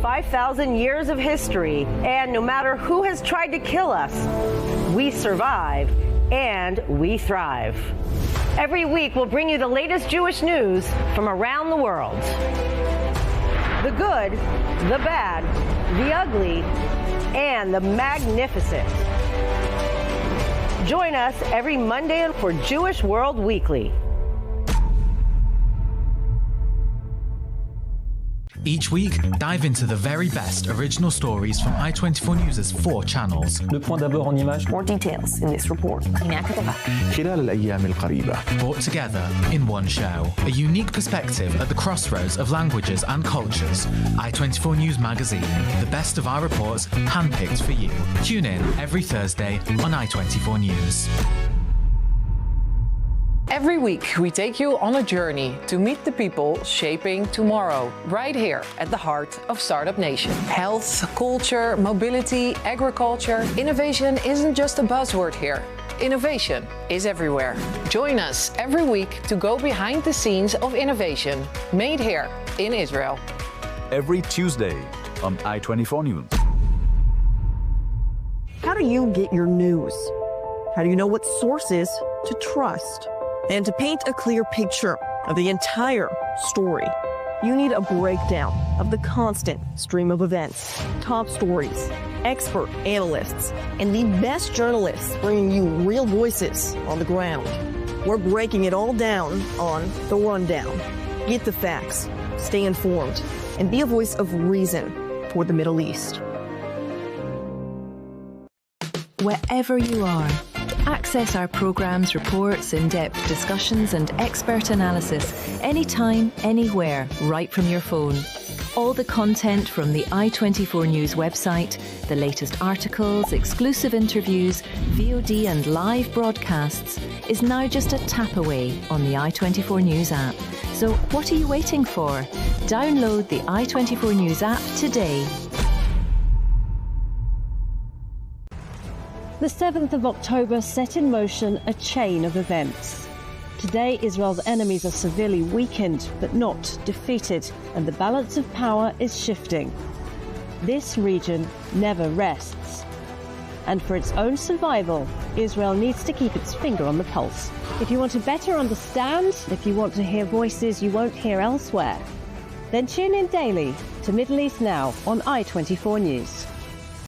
"5,000 years of history, and no matter who has tried to kill us, we survive and we thrive." Every week, we'll bring you the latest Jewish news from around the world. The good, the bad, the ugly, and the magnificent. Join us every Monday for Jewish World Weekly. Each week, dive into the very best original stories from i24NEWS' 4 channels. Le point d'abord en image. More details in this report. خلال الأيام القريبة. Brought together in one show. A unique perspective at the crossroads of languages and cultures. i24NEWS Magazine. The best of our reports handpicked for you. Tune in every Thursday on i24NEWS. Every week, we take you on a journey to meet the people shaping tomorrow, right here at the heart of Startup Nation. Health, culture, mobility, agriculture. Innovation isn't just a buzzword here. Innovation is everywhere. Join us every week to go behind the scenes of innovation made here in Israel. Every Tuesday on i24NEWS. How do you get your news? How do you know what sources to trust? And to paint a clear picture of the entire story, you need a breakdown of the constant stream of events, top stories, expert analysts, and the best journalists bringing you real voices on the ground. We're breaking it all down on The Rundown. Get the facts, stay informed, and be a voice of reason for the Middle East. Wherever you are, access our programmes, reports, in-depth discussions and expert analysis anytime, anywhere, right from your phone. All the content from the i24NEWS website, the latest articles, exclusive interviews, VOD and live broadcasts is now just a tap away on the i24NEWS app. So what are you waiting for? Download the i24NEWS app today. The 7th of October set in motion a chain of events. Today, Israel's enemies are severely weakened, but not defeated, and the balance of power is shifting. This region never rests. And for its own survival, Israel needs to keep its finger on the pulse. If you want to better understand, if you want to hear voices you won't hear elsewhere, then tune in daily to Middle East Now on i24NEWS.